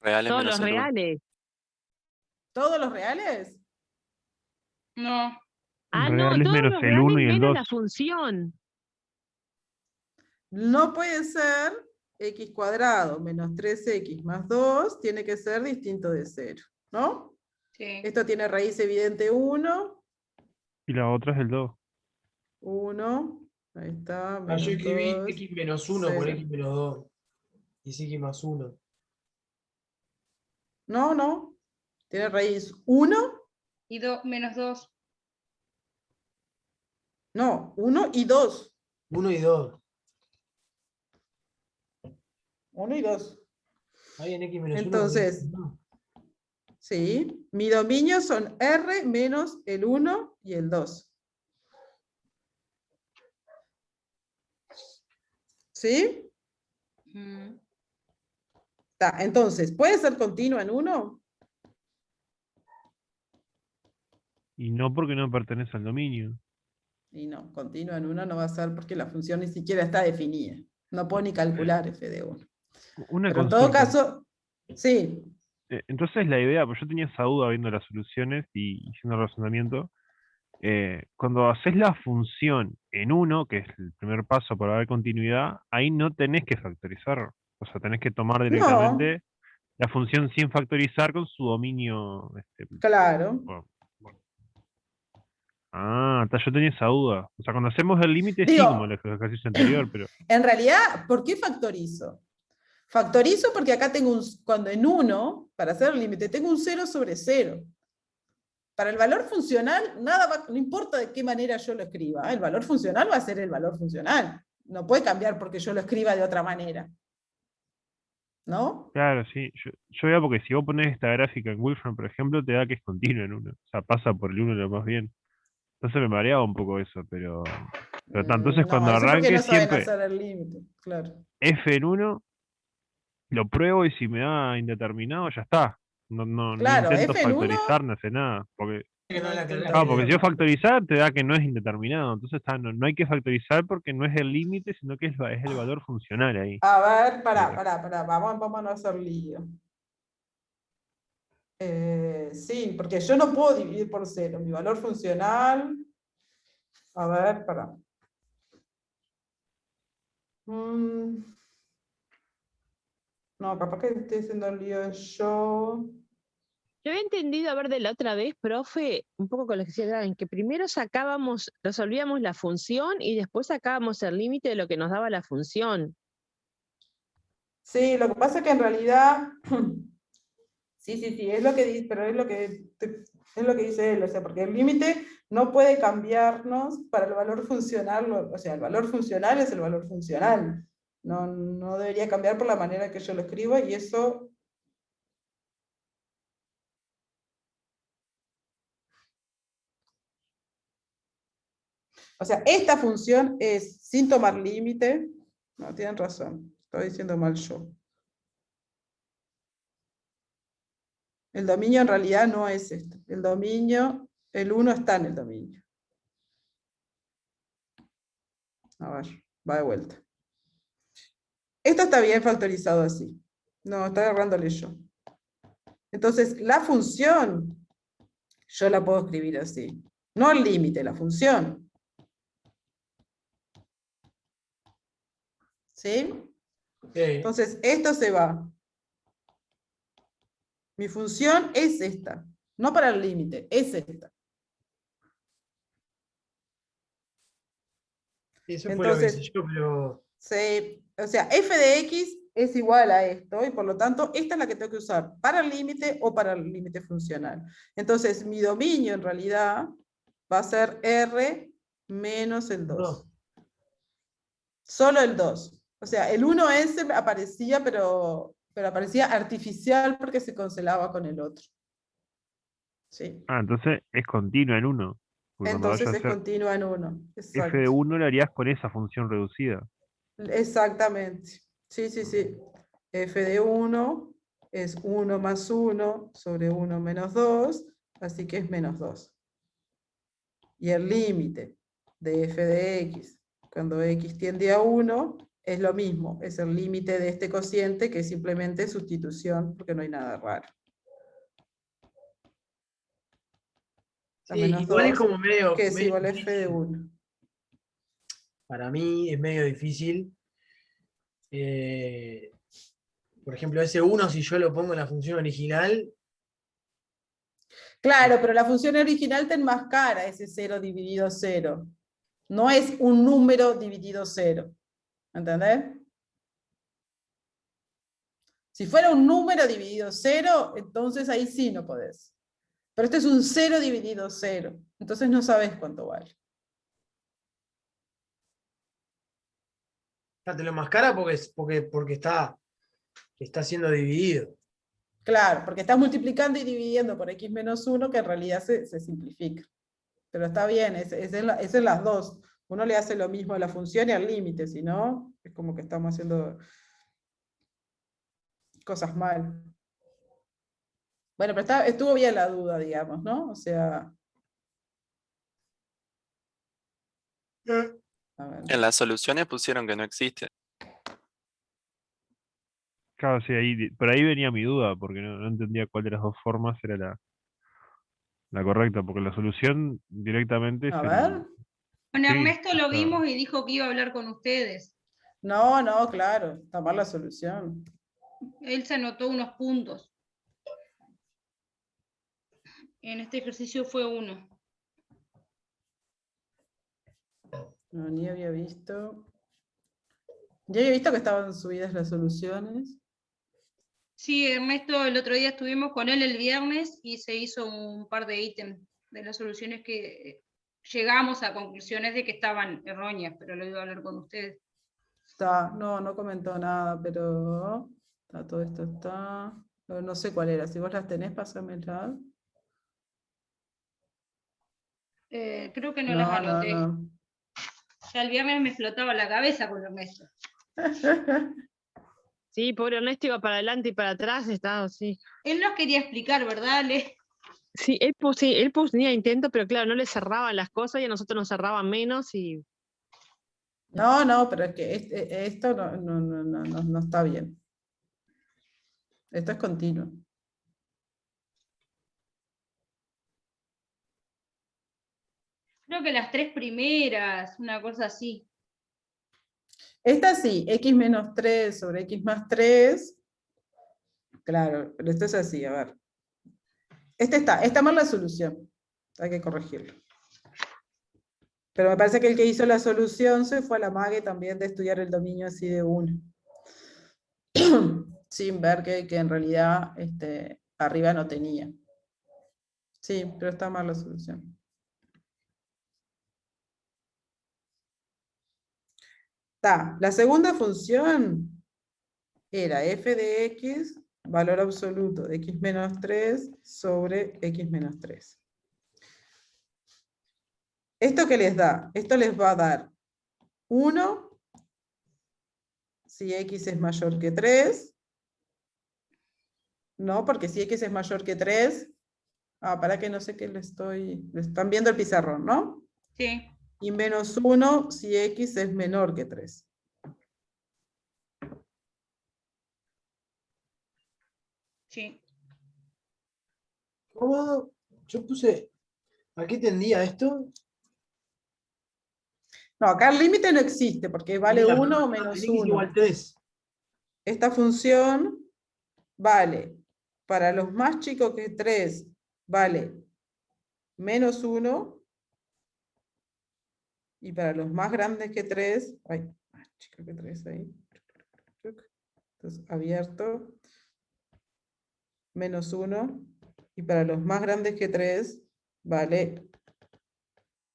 Reales Todos menos los el 1. reales. ¿Todos los reales? No. Ah, no, Reales todos menos los el reales 1 y el menos 2. la función. No puede ser x cuadrado menos 3x más 2, tiene que ser distinto de 0, ¿no? Sí. Esto tiene raíz evidente 1, Y la otra es el 2. 1, ahí está, yo menos escribí 2, x menos 1 por 0. x menos 2. Y es x más 1. No, no, tiene raíz 1, Y menos 2. no, 1 y 2. 1 y 2. 1 y 2. Ahí en x menos 1. Entonces, sí, mi dominio son R menos el 1 y el 2. ¿Sí? Está, entonces, ¿puede ser continua en 1? Y no porque no pertenece al dominio. Y no, continua en 1 no va a ser porque la función ni siquiera está definida. No puedo ni calcular f de 1. Una Pero en todo consulta. caso, sí. Entonces la idea, pues yo tenía esa duda viendo las soluciones y haciendo el razonamiento. Cuando haces la función en 1, que es el primer paso para ver continuidad, ahí no tenés que factorizar. O sea, tenés que tomar No, directamente la función sin factorizar con su dominio. claro. Bueno. Ah, yo tenía esa duda. O sea, cuando hacemos el límite sí, como el Digo, ejercicio anterior, pero en realidad, ¿por qué factorizo? Factorizo porque acá tengo cuando en 1, para hacer el límite, tengo un 0 sobre 0. Para el valor funcional, no importa de qué manera yo lo escriba, el valor funcional va a ser el valor funcional. No puede cambiar porque yo lo escriba de otra manera. ¿No? claro, sí. Yo veo porque si vos pones esta gráfica en Wolfram, por ejemplo, te da que es continua en 1. O sea, pasa por el 1 lo más bien. Entonces me mareaba un poco eso, pero entonces No, cuando eso porque arranque no saben siempre hacer el límite, claro. F en 1, lo pruebo y si me da indeterminado ya está. No Claro, intento f en 1, factorizar, no hace nada. Porque, no porque si yo factorizar te da que no es indeterminado. Entonces no hay que factorizar porque no es el límite, sino que es el valor funcional ahí. A ver, pará, vamos a no hacer lío. Sí, porque yo no puedo dividir por 0. Mi valor funcional. A ver, pará. No, capaz que estoy haciendo lío yo. Yo había entendido, a ver, de la otra vez, profe, un poco con lo que decía, en que primero resolvíamos la función y después sacábamos el límite de lo que nos daba la función. Sí, lo que pasa es que en realidad. Sí, es lo que dice, pero es lo que dice él, o sea, porque el límite no puede cambiarnos para el valor funcional, o sea, el valor funcional es el valor funcional. No debería cambiar por la manera que yo lo escribo y eso. O sea, esta función es sin tomar límite. No, tienen razón, estoy diciendo mal yo. El dominio en realidad no es esto. El dominio, el 1 está en el dominio. A ver, va de vuelta. Esto está bien factorizado así. No, está agarrándole yo. Entonces, la función, yo la puedo escribir así. No el límite, la función. ¿Sí? Entonces, esto se va. Mi función es esta. No para el límite, es esta. Eso fue lo que Entonces, hice yo, pero o sea, f de x es igual a esto, y por lo tanto, esta es la que tengo que usar para el límite o para el límite funcional. Entonces, mi dominio en realidad va a ser R menos el 2. Solo el 2. O sea, el 1S aparecía, pero aparecía artificial porque se cancelaba con el otro. ¿Sí? Ah, entonces es continua en 1. Porque cuando vaya Entonces a es hacer continua en 1. f de Exacto. 1 lo harías con esa función reducida. Exactamente. Sí, sí, sí. F de 1 es 1 más 1 sobre 1 menos 2, así que es menos 2. Y el límite de f de x, cuando x tiende a 1, es lo mismo. Es el límite de este cociente, que es simplemente sustitución, porque no hay nada raro. A sí, menos igual 2, es como medio, que es medio igual a f de difícil. 1. Para mí es medio difícil. Por ejemplo, ese 1, si yo lo pongo en la función original, Claro, pero la función original te enmascara ese 0 dividido 0. No es un número dividido 0. ¿Entendés? Si fuera un número dividido 0, entonces ahí sí no podés. Pero este es un 0 dividido 0. Entonces no sabes cuánto vale. ya te lo enmascara porque está siendo dividido. Claro, porque estás multiplicando y dividiendo por x menos 1, que en realidad se simplifica. Pero está bien, es en las dos. Uno le hace lo mismo a la función y al límite, si no, es como que estamos haciendo cosas mal. Bueno, pero estuvo bien la duda, digamos, ¿no? O sea... A ver. En las soluciones pusieron que no existe. Claro, sí, por ahí venía mi duda, porque no entendía cuál de las dos formas era la correcta, porque la solución directamente es A el... ver. Bueno, Sí, Ernesto lo está- vimos y dijo que iba a hablar con ustedes. No, no, claro, está mal la solución. Él se anotó unos puntos. En este ejercicio fue 1. No, ni había visto. Ya había visto que estaban subidas las soluciones. Sí, Ernesto, el otro día estuvimos con él el viernes y se hizo un par de ítems de las soluciones que llegamos a conclusiones de que estaban erróneas, pero lo iba a hablar con ustedes. Está, no comentó nada, pero todo esto está. No sé cuál era. Si vos las tenés, pásamela. Creo que no las anoté. No. Ya el viernes me explotaba la cabeza con Ernesto. Sí, pobre Ernesto iba para adelante y para atrás, estaba así. Él nos quería explicar, ¿verdad, Ale? Sí, él tenía intento, pero claro, no le cerraban las cosas y a nosotros nos cerraban menos y... No, pero es que esto no está bien. Esto es continuo. Creo que las 3 primeras, una cosa así. Esta sí, x menos 3 sobre x más 3. Claro, pero esto es así, a ver. Está mal la solución. Hay que corregirlo. Pero me parece que el que hizo la solución se fue a la mague también de estudiar el dominio así de 1. Sin ver que en realidad arriba no tenía. Sí, pero está mal la solución. La segunda función era f de x, valor absoluto de x menos 3 sobre x menos 3. ¿Esto qué les da? Esto les va a dar 1 si x es mayor que 3. No, porque si x es mayor que 3, para que no sé qué le están viendo el pizarrón, ¿no? Sí. Y menos 1 si x es menor que 3. Sí. ¿Cómo? Yo puse, ¿a qué tendía esto? No, acá el límite no existe, porque vale Mira, 1 o en menos X 1. igual 3. Esta función vale, para los más chicos que 3, vale menos 1, y para los más grandes que 3, ay, más chico que 3 ahí, entonces abierto, menos 1, y para los más grandes que 3, vale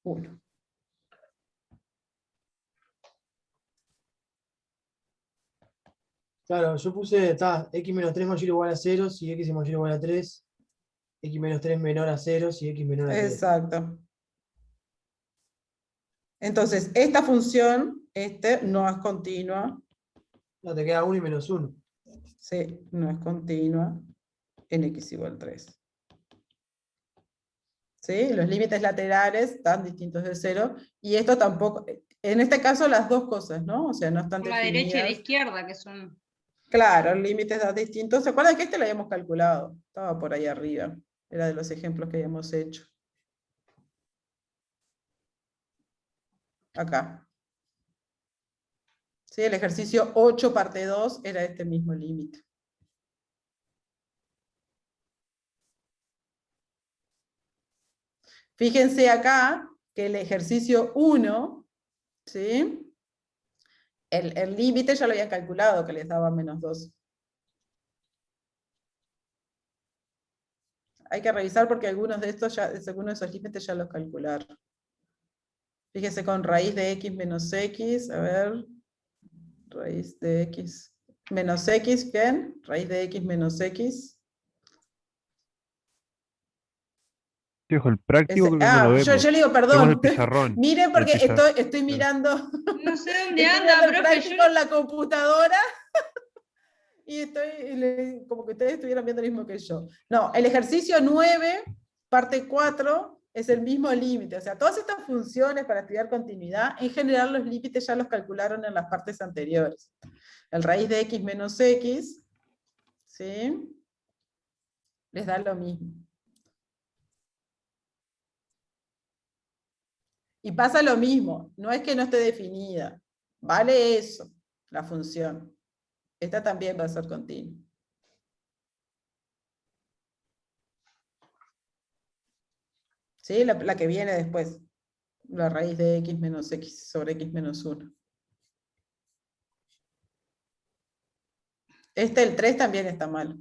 1. Claro, yo puse, x menos 3 mayor o igual a 0 si x es mayor o igual a 3, x menos 3 menor a 0 si x menor a 3. Exacto. Entonces, esta función, no es continua, No, te queda 1 y menos 1. sí, no es continua en x igual 3. ¿Sí? Los límites laterales están distintos de 0, y esto tampoco, en este caso las dos cosas, ¿no? O sea, no están Por la derecha y la definidas. izquierda, que son. Claro, el límite está distinto. ¿Se acuerdan que lo habíamos calculado? Estaba por ahí arriba. Era de los ejemplos que habíamos hecho. Acá. ¿Sí? El ejercicio 8, parte 2, era este mismo límite. Fíjense acá que el ejercicio 1, ¿sí? El límite ya lo había calculado, que les daba menos 2. Hay que revisar porque algunos de estos, algunos de esos límites ya los calcularon. Fíjense con raíz de x menos x, a ver, raíz de x menos x, ¿bien? Raíz de x menos x. Viejo, el práctico creo que no lo Yo vemos. le digo, Vemos el perdón. pizarrón. Miren porque estoy mirando, No sé dónde estoy anda, mirando el profe. práctico en la computadora. Y como que ustedes estuvieran viendo lo mismo que yo. No, el ejercicio 9, parte 4, es el mismo límite. O sea, todas estas funciones para estudiar continuidad, en general los límites ya los calcularon en las partes anteriores. El raíz de x menos x, ¿sí? Les da lo mismo. Y pasa lo mismo, no es que no esté definida. Vale eso, la función. Esta también va a ser continua. ¿Sí? La que viene después. La raíz de x menos x sobre x menos 1. El 3 también está mal.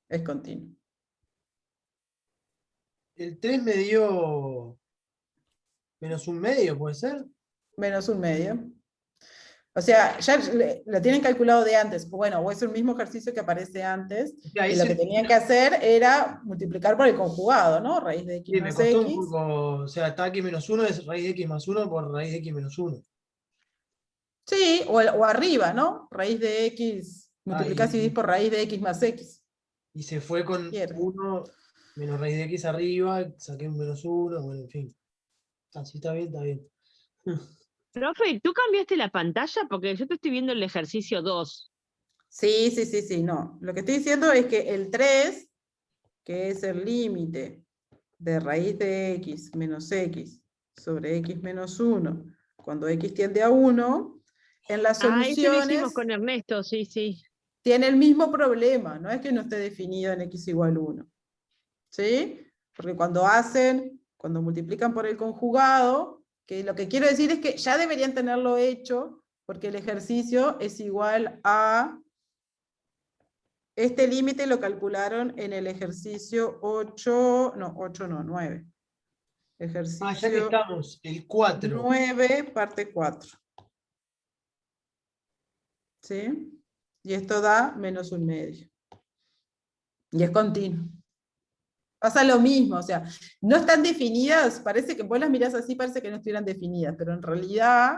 Es continuo. El 3 me dio menos un medio, ¿puede ser? Menos un medio. O sea, ya lo tienen calculado de antes. Bueno, o es el mismo ejercicio que aparece antes, O sea, y lo que tenían que hacer era multiplicar por el conjugado, ¿no? Raíz de x sí, me más costó un x. poco, o sea, está x menos 1 es raíz de x más 1 por raíz de x menos 1. Sí, o arriba, ¿no? Raíz de x, multiplicás y Y, dividís por raíz de x más x. y se fue con Quiero. 1 menos raíz de x arriba, saqué un menos 1, bueno, en fin. Así está bien, está bien. Profe, ¿tú cambiaste la pantalla? Porque yo te estoy viendo el ejercicio 2. Sí, no. Lo que estoy diciendo es que el 3, que es el límite de raíz de x menos x sobre x menos 1, cuando x tiende a 1, en las Ese lo hicimos soluciones con Ernesto, sí. tiene el mismo problema, no es que no esté definido en x igual 1. ¿Sí? Porque cuando multiplican por el conjugado, que lo que quiero decir es que ya deberían tenerlo hecho, porque el ejercicio es igual a... Este límite lo calcularon en el ejercicio 9. Ejercicio Ya que estamos, el 4. 9, parte 4. ¿Sí? Y esto da menos un medio. Y es continuo. Pasa lo mismo, o sea, no están definidas, parece que vos las mirás así, parece que no estuvieran definidas, pero en realidad,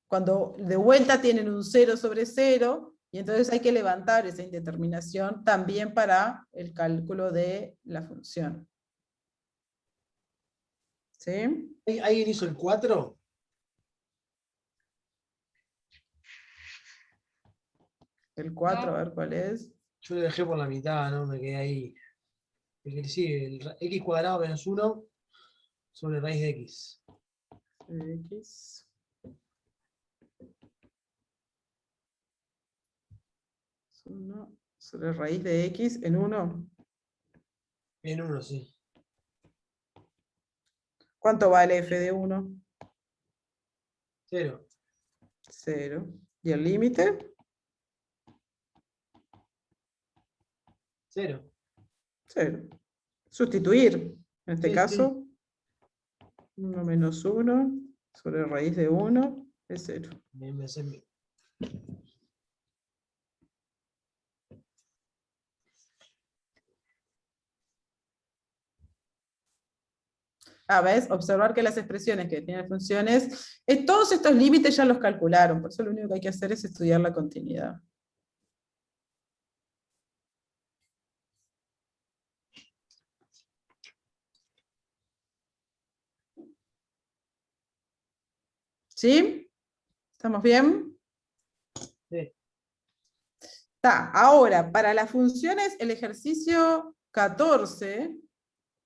cuando de vuelta tienen un 0 sobre 0, y entonces hay que levantar esa indeterminación también para el cálculo de la función. ¿Sí? ¿Alguien hizo el 4? El 4, a ver cuál es. Yo lo dejé por la mitad, ¿no? Me quedé ahí. Porque sí, el x cuadrado menos 1 sobre raíz de x. X. Uno sobre raíz de x en 1. En 1, sí. ¿Cuánto vale f de 1? 0. 0. ¿Y el límite? 0. 0. Sustituir. En este Sí, caso, 1 menos 1 sobre raíz de 1 es 0. ¿Ves? Observar que las expresiones que tienen funciones, todos estos límites ya los calcularon, por eso lo único que hay que hacer es estudiar la continuidad. ¿Sí? ¿Estamos bien? Sí. Ahora, para las funciones, el ejercicio 14,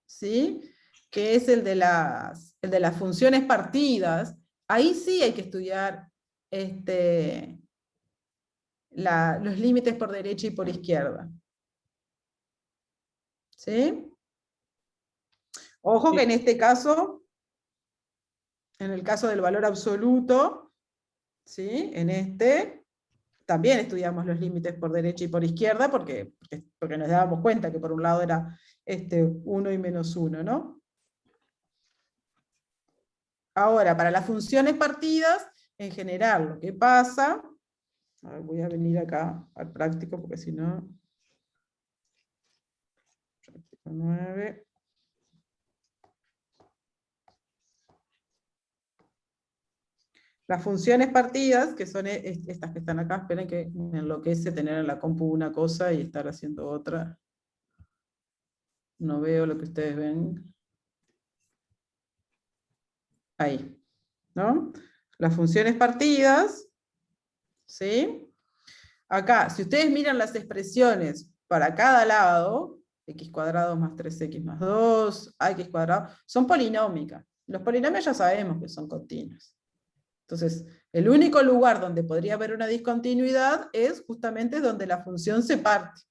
¿sí? Que es el de las funciones partidas, ahí sí hay que estudiar los límites por derecha y por izquierda. ¿Sí? Ojo Sí. que en este caso, en el caso del valor absoluto, ¿sí? En este, también estudiamos los límites por derecha y por izquierda, porque nos dábamos cuenta que por un lado era 1 y menos 1, ¿no? Ahora, para las funciones partidas, en general, lo que pasa, a ver, voy a venir acá al práctico, porque si no, práctico 9. Las funciones partidas, que son estas que están acá, esperen que me enloquece tener en la compu una cosa y estar haciendo otra. No veo lo que ustedes ven. Ahí, ¿no? Las funciones partidas, ¿sí? Acá, si ustedes miran las expresiones para cada lado, x cuadrado más 3x más 2, x cuadrado, son polinómicas. Los polinomios ya sabemos que son continuos. Entonces, el único lugar donde podría haber una discontinuidad es justamente donde la función se parte.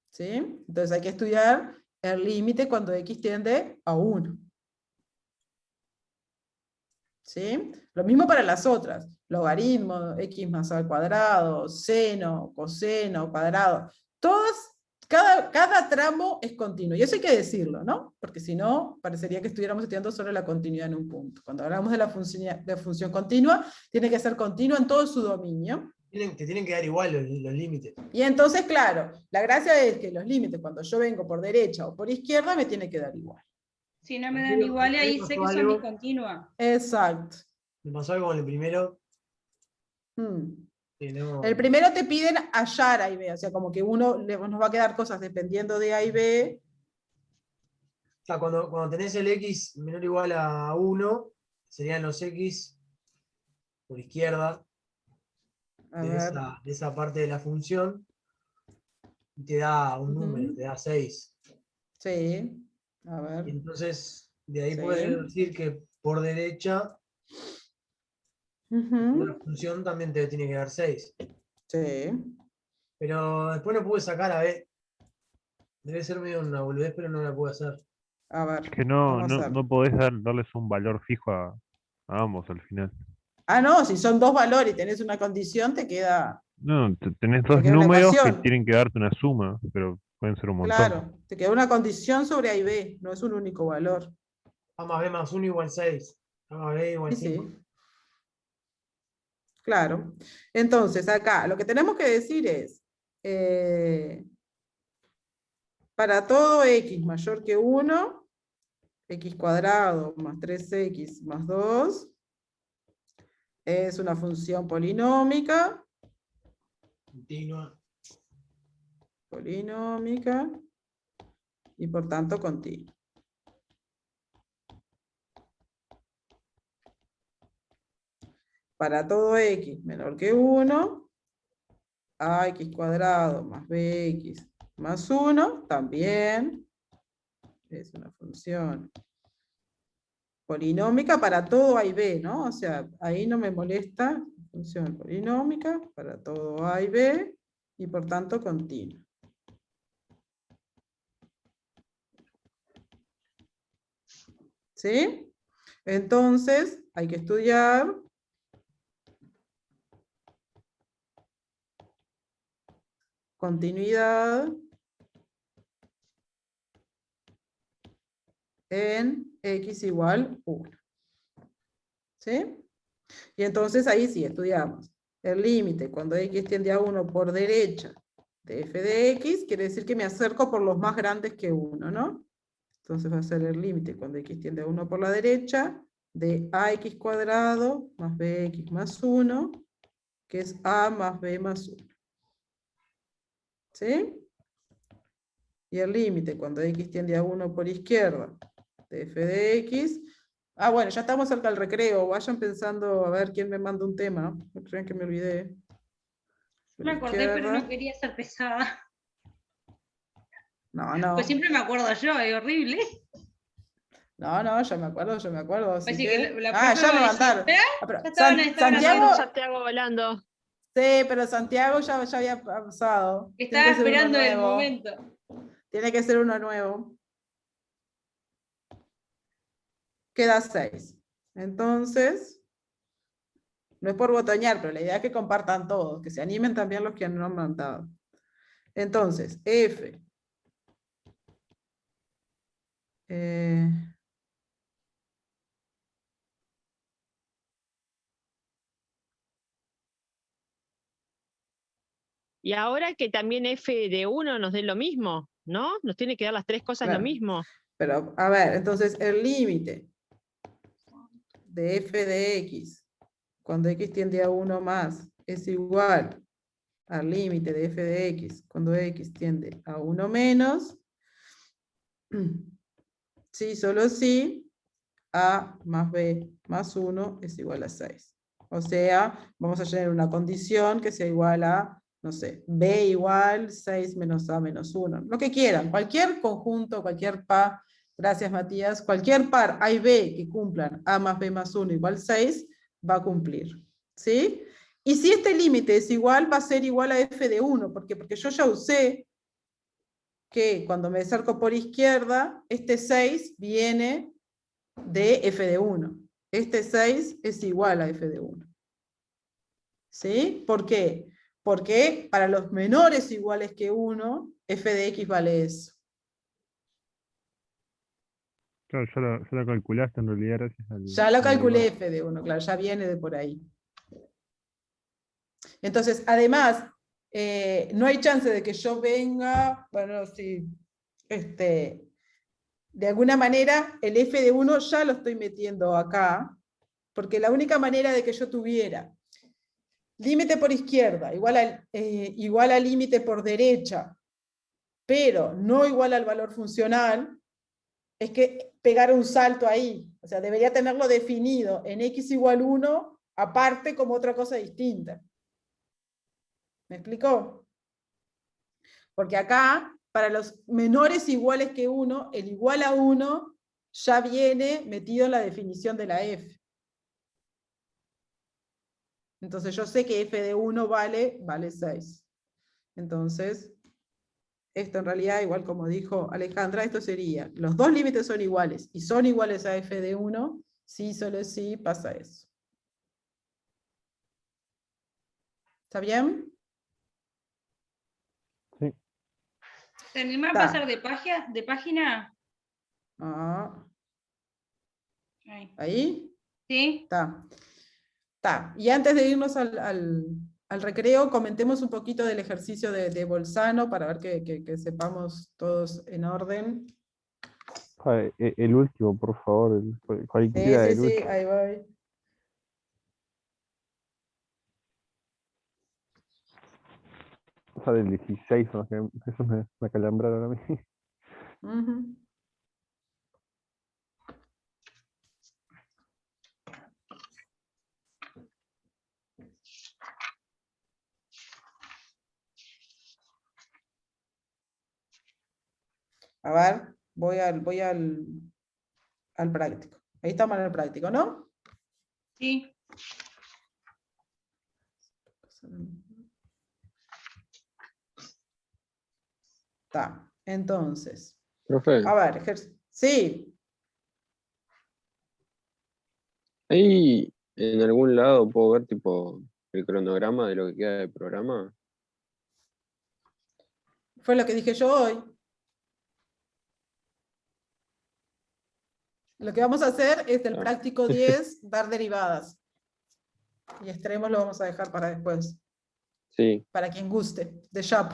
¿Sí? Entonces hay que estudiar el límite cuando x tiende a 1. ¿Sí? Lo mismo para las otras. Logaritmo, x más al cuadrado, seno, coseno, cuadrado. Todas, cada tramo es continuo. Y eso hay que decirlo, ¿no? Porque si no, parecería que estuviéramos estudiando solo la continuidad en un punto. Cuando hablamos de la función continua, tiene que ser continua en todo su dominio. Te tienen que dar igual los límites. Y entonces, claro, la gracia es que los límites, cuando yo vengo por derecha o por izquierda, me tiene que dar igual. Si no me dan igual, ahí sé que son discontinuas. Exacto. Me pasó algo con el primero. Que no... El primero te piden hallar A y B, o sea, como que nos va a quedar cosas dependiendo de A y B. O sea, cuando tenés el x menor o igual a 1, serían los x por izquierda de esa parte de la función, y te da un número, te da 6. Sí, a ver. Y entonces, de ahí puedes decir que por derecha la función también te tiene que dar 6. Sí. Pero después no pude sacar a B. Debe ser medio una boludez, pero no la puedo hacer. A ver. Es que no podés darles un valor fijo a ambos al final. No, si son dos valores y tenés una condición, te queda... No, tenés dos números que tienen que darte una suma, pero pueden ser un montón. Claro, te queda una condición sobre A y B, no es un único valor. A más B más 1 igual 6. A más B igual 5. Sí. Claro. Entonces, acá, lo que tenemos que decir es, para todo x mayor que 1, x cuadrado más 3x más 2, es una función polinómica. Continua. Polinómica. Y por tanto continua. para todo x menor que 1, ax cuadrado más bx más 1, también es una función polinómica para todo a y b, ¿no? O sea, ahí no me molesta, función polinómica para todo a y b, y por tanto continua. ¿Sí? Entonces, hay que estudiar continuidad en x igual 1. ¿Sí? Y entonces ahí sí estudiamos el límite cuando x tiende a 1 por derecha de f de x, quiere decir que me acerco por los más grandes que 1, ¿no? Entonces va a ser el límite cuando x tiende a 1 por la derecha de ax cuadrado más bx más 1, que es a más b más 1. ¿Sí? Y el límite cuando x tiende a 1 por izquierda de f de x. Ah, bueno, ya estamos cerca del recreo. Vayan pensando a ver quién me manda un tema. No crean que me olvidé. Me acordé, pero no quería ser pesada. No. Pues siempre me acuerdo yo, es horrible. No, yo me acuerdo. Así Así que... la ya me mandaron. Santiago... Santiago volando. Sí, pero Santiago ya había pasado. Estaba esperando el momento. Tiene que ser uno nuevo. Queda 6. Entonces, no es por botonear, pero la idea es que compartan todos, que se animen también los que no han mandado. Entonces, F. Y ahora que también f de 1 nos dé lo mismo, ¿no? Nos tiene que dar las tres cosas Claro. lo mismo. Pero, a ver, entonces el límite de f de x, cuando x tiende a 1 más, es igual al límite de f de x, cuando x tiende a 1 menos, sí, solo sí, a más b más 1 es igual a 6. O sea, vamos a tener una condición que sea igual a, no sé, b igual 6 menos a menos 1. Lo que quieran, cualquier conjunto, cualquier par, gracias Matías, cualquier par a y b que cumplan a más b más 1 igual 6, va a cumplir. ¿Sí? Y si este límite es igual, va a ser igual a f de 1, porque yo ya usé que cuando me acerco por izquierda, este 6 viene de f de 1. Este 6 es igual a f de 1. ¿Sí? ¿Por qué? Porque para los menores iguales que 1, f de x vale eso. Claro, ya lo calculaste en realidad gracias al... Ya lo calculé f de 1, claro, ya viene de por ahí. Entonces, además, no hay chance de que yo venga, bueno, si, de alguna manera, el f de 1 ya lo estoy metiendo acá, porque la única manera de que yo tuviera límite por izquierda igual al límite por derecha, pero no igual al valor funcional, es que pegar un salto ahí. O sea, debería tenerlo definido en x igual 1, aparte como otra cosa distinta. ¿Me explicó? Porque acá, para los menores iguales que 1, el igual a 1 ya viene metido en la definición de la f. Entonces yo sé que f de 1 vale 6. Entonces, esto en realidad, igual como dijo Alejandra, esto sería, los dos límites son iguales, y son iguales a f de 1, sí, solo sí pasa eso. ¿Está bien? Sí. ¿Te animás a pasar de página? Ah. Ahí. ¿Ahí? Sí. Está. Y antes de irnos al recreo, comentemos un poquito del ejercicio de Bolzano para ver que sepamos todos en orden. El último, por favor, cualquiera del último. Sí, ahí voy. O sea, del 16, ¿no? Eso me acalambraron a mí. Uh-huh. A ver, voy al práctico. Ahí estamos en el práctico, ¿no? Sí. Está. Entonces. Profe, A ver, sí. ahí en algún lado puedo ver tipo el cronograma de lo que queda del programa. Fue lo que dije yo hoy. Lo que vamos a hacer es del práctico 10 dar derivadas. Y extremos lo vamos a dejar para después. Sí. Para quien guste, de Shop.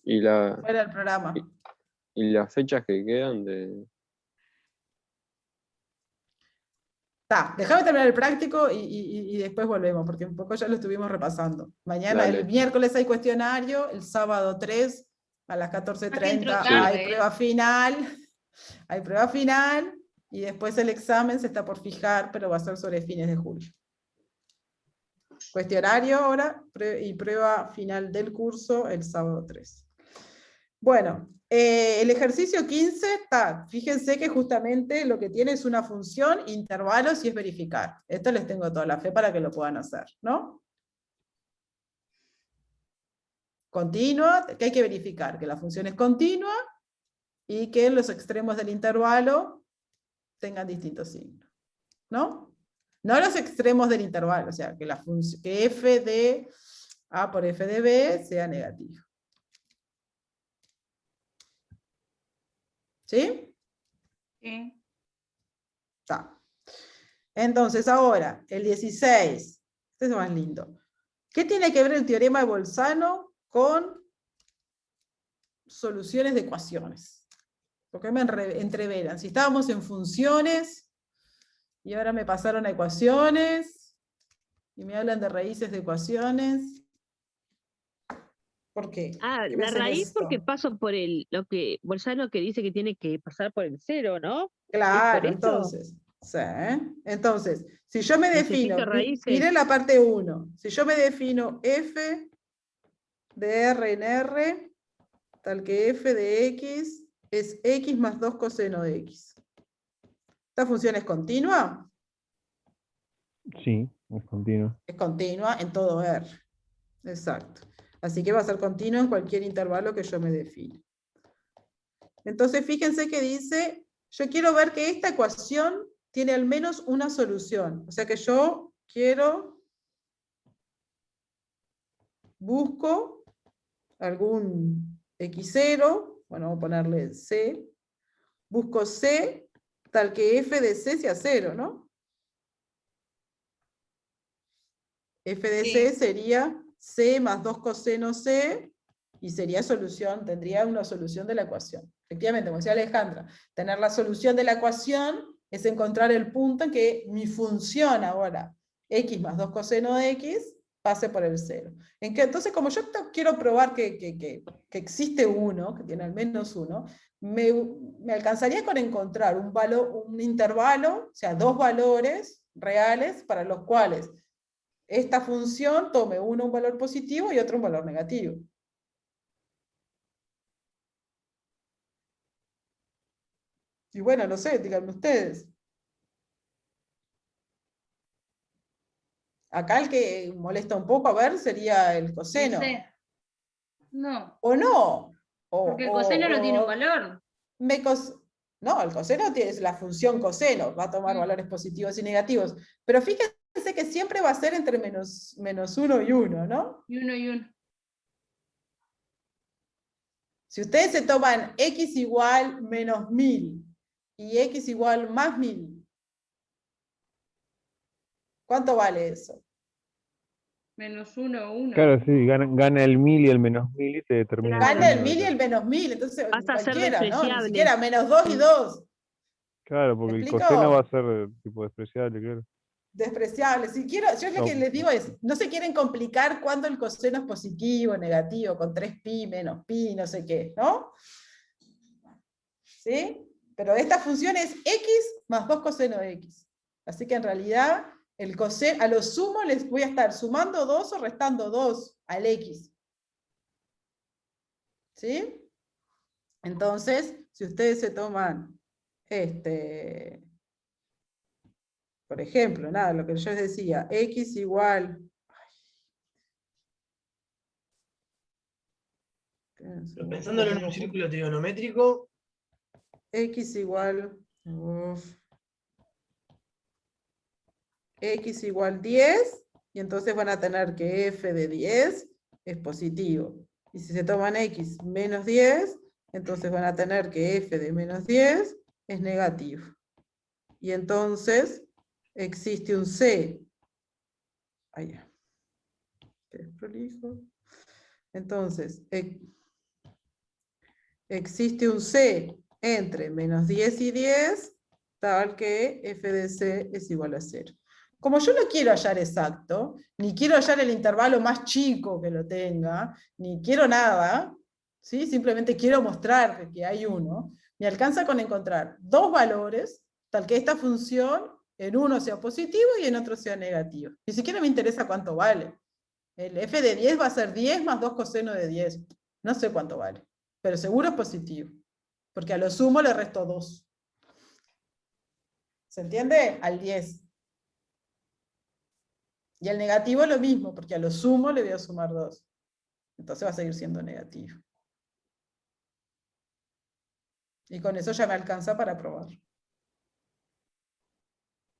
Y Fuera del programa. Y las fechas que quedan de... Déjame terminar el práctico y después volvemos, porque un poco ya lo estuvimos repasando. Mañana, Dale. el miércoles hay cuestionario, el sábado 3 a las 14:30 hay prueba final. Hay prueba final y después el examen se está por fijar, pero va a ser sobre fines de julio. Cuestionario ahora y prueba final del curso el sábado 3. Bueno, el ejercicio 15 está, fíjense que justamente lo que tiene es una función, intervalos y es verificar. Esto les tengo toda la fe para que lo puedan hacer, ¿no? Continua, que hay que verificar que la función es continua y que los extremos del intervalo tengan distintos signos, ¿no? No los extremos del intervalo, o sea, que, que f de A por f de B sea negativo. ¿Sí? Sí. Está. Entonces, ahora, el 16. Este es más lindo. ¿Qué tiene que ver el teorema de Bolzano con soluciones de ecuaciones? Porque me entreveran. Si estábamos en funciones y ahora me pasaron a ecuaciones y me hablan de raíces de ecuaciones. ¿Por qué? Ah, ¿Qué me la hacen raíz esto? porque paso por lo que Bolzano que dice que tiene que pasar por el 0, ¿no? Claro, ¿Es por eso? entonces. Sí. Entonces, si yo me defino, Necesito raíces. miren la parte 1, si yo me defino f de r en r, tal que f de x es x más 2 coseno de x. ¿Esta función es continua? Sí, es continuo. Es continua en todo R. Exacto. Así que va a ser continua en cualquier intervalo que yo me define. Entonces, fíjense que dice, yo quiero ver que esta ecuación tiene al menos una solución. O sea que yo busco algún x0, bueno, vamos a ponerle c, busco c tal que f de c sea 0, ¿no? F de c sería c más 2 coseno c, y sería solución, tendría una solución de la ecuación. Efectivamente, como decía Alejandra, tener la solución de la ecuación es encontrar el punto en que mi función ahora, x más 2 coseno de x, pase por el 0. Entonces, como yo quiero probar que existe uno, que tiene al menos uno, me alcanzaría con encontrar un intervalo, o sea, dos valores reales para los cuales esta función tome uno un valor positivo y otro un valor negativo. Y bueno, no sé, díganme ustedes. Acá el que molesta un poco, a ver, sería el coseno. No. ¿O no? Porque el coseno no tiene un valor. No, el coseno es la función coseno, va a tomar valores positivos y negativos. Pero fíjense que siempre va a ser entre menos 1 y 1, ¿no? Y 1 y 1. Si ustedes se toman x igual menos 1000 y x igual más 1000, ¿cuánto vale eso? Menos 1, 1. Claro, sí, gana el 1000 y el menos 1000 y te determina. Gana el 1000 y el menos 1000, entonces Pasa a ser cualquiera, ¿no? Ni despreciable. siquiera menos 2 y 2. Claro, porque ¿Me el explico? coseno va a ser tipo despreciable, claro. Despreciable. Yo lo que les digo es, no se quieren complicar cuando el coseno es positivo, negativo, con 3pi, menos pi, no sé qué, ¿no? ¿Sí? Pero esta función es x más 2 coseno de x. Así que en realidad, el coseno, a lo sumo les voy a estar sumando 2 o restando 2 al x. ¿Sí? Entonces, si ustedes se toman, por ejemplo, nada, lo que yo les decía, x igual... Pensándolo en un círculo trigonométrico. X igual... X igual 10, y entonces van a tener que f de 10 es positivo. Y si se toman x menos 10, entonces van a tener que f de menos 10 es negativo. Y entonces existe un c. Allá. Qué prolijo. Entonces, existe un c entre menos 10 y 10, tal que f de c es igual a 0. Como yo no quiero hallar exacto, ni quiero hallar el intervalo más chico que lo tenga, ni quiero nada, ¿sí? Simplemente quiero mostrar que hay uno, me alcanza con encontrar dos valores, tal que esta función en uno sea positivo y en otro sea negativo. Ni siquiera me interesa cuánto vale. El f de 10 va a ser 10 más 2 coseno de 10. No sé cuánto vale, pero seguro es positivo, porque a lo sumo le resto 2. ¿Se entiende? Al 10. Y al negativo lo mismo, porque a lo sumo le voy a sumar 2. Entonces va a seguir siendo negativo. Y con eso ya me alcanza para probar.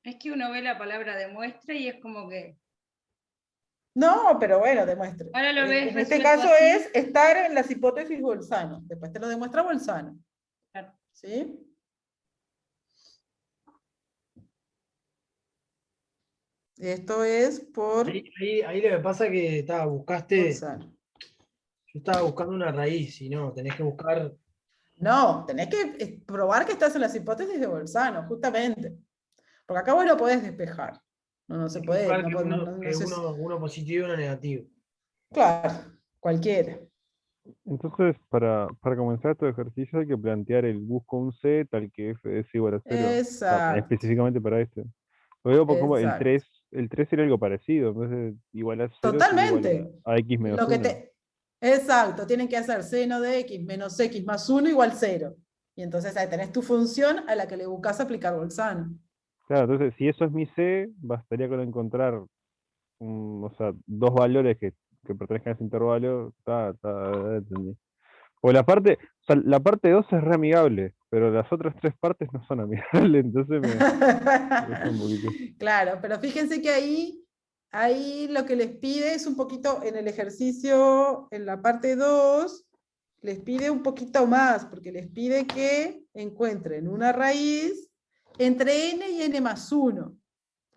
Es que uno ve la palabra demuestra y es como que... No, pero bueno, demuestre. Ahora lo ves En este resuelto caso así. es estar en las hipótesis Bolzano. Después te lo demuestra Bolzano. Claro. ¿Sí? Esto es por Ahí lo que pasa es que buscaste. Bolzano. Yo estaba buscando una raíz, y no, tenés que buscar. No, tenés que probar que estás en las hipótesis de Bolzano, justamente. Porque acá vos lo podés despejar. No se puede. Buscar No, que uno positivo y uno negativo. Claro, cualquiera. Entonces, para comenzar estos ejercicios hay que plantear el busco un C tal que f es igual a 0. Exacto. Específicamente para este. Luego, como el Exacto. 3 sería algo parecido, entonces igual a 0 Totalmente. igual a x menos Lo que 1. Exacto, tienen que hacer seno de x menos x más 1 igual 0. Y entonces ahí tenés tu función a la que le buscas aplicar Bolzano. Claro, entonces si eso es mi C, bastaría con encontrar o sea, dos valores que pertenezcan a ese intervalo. Entendí. O la parte 2 es re amigable, pero las otras tres partes no son amigables, entonces me cuesta un poquito. Claro, pero fíjense que ahí lo que les pide es un poquito, en el ejercicio, en la parte 2, les pide un poquito más, porque les pide que encuentren una raíz entre n y n más 1.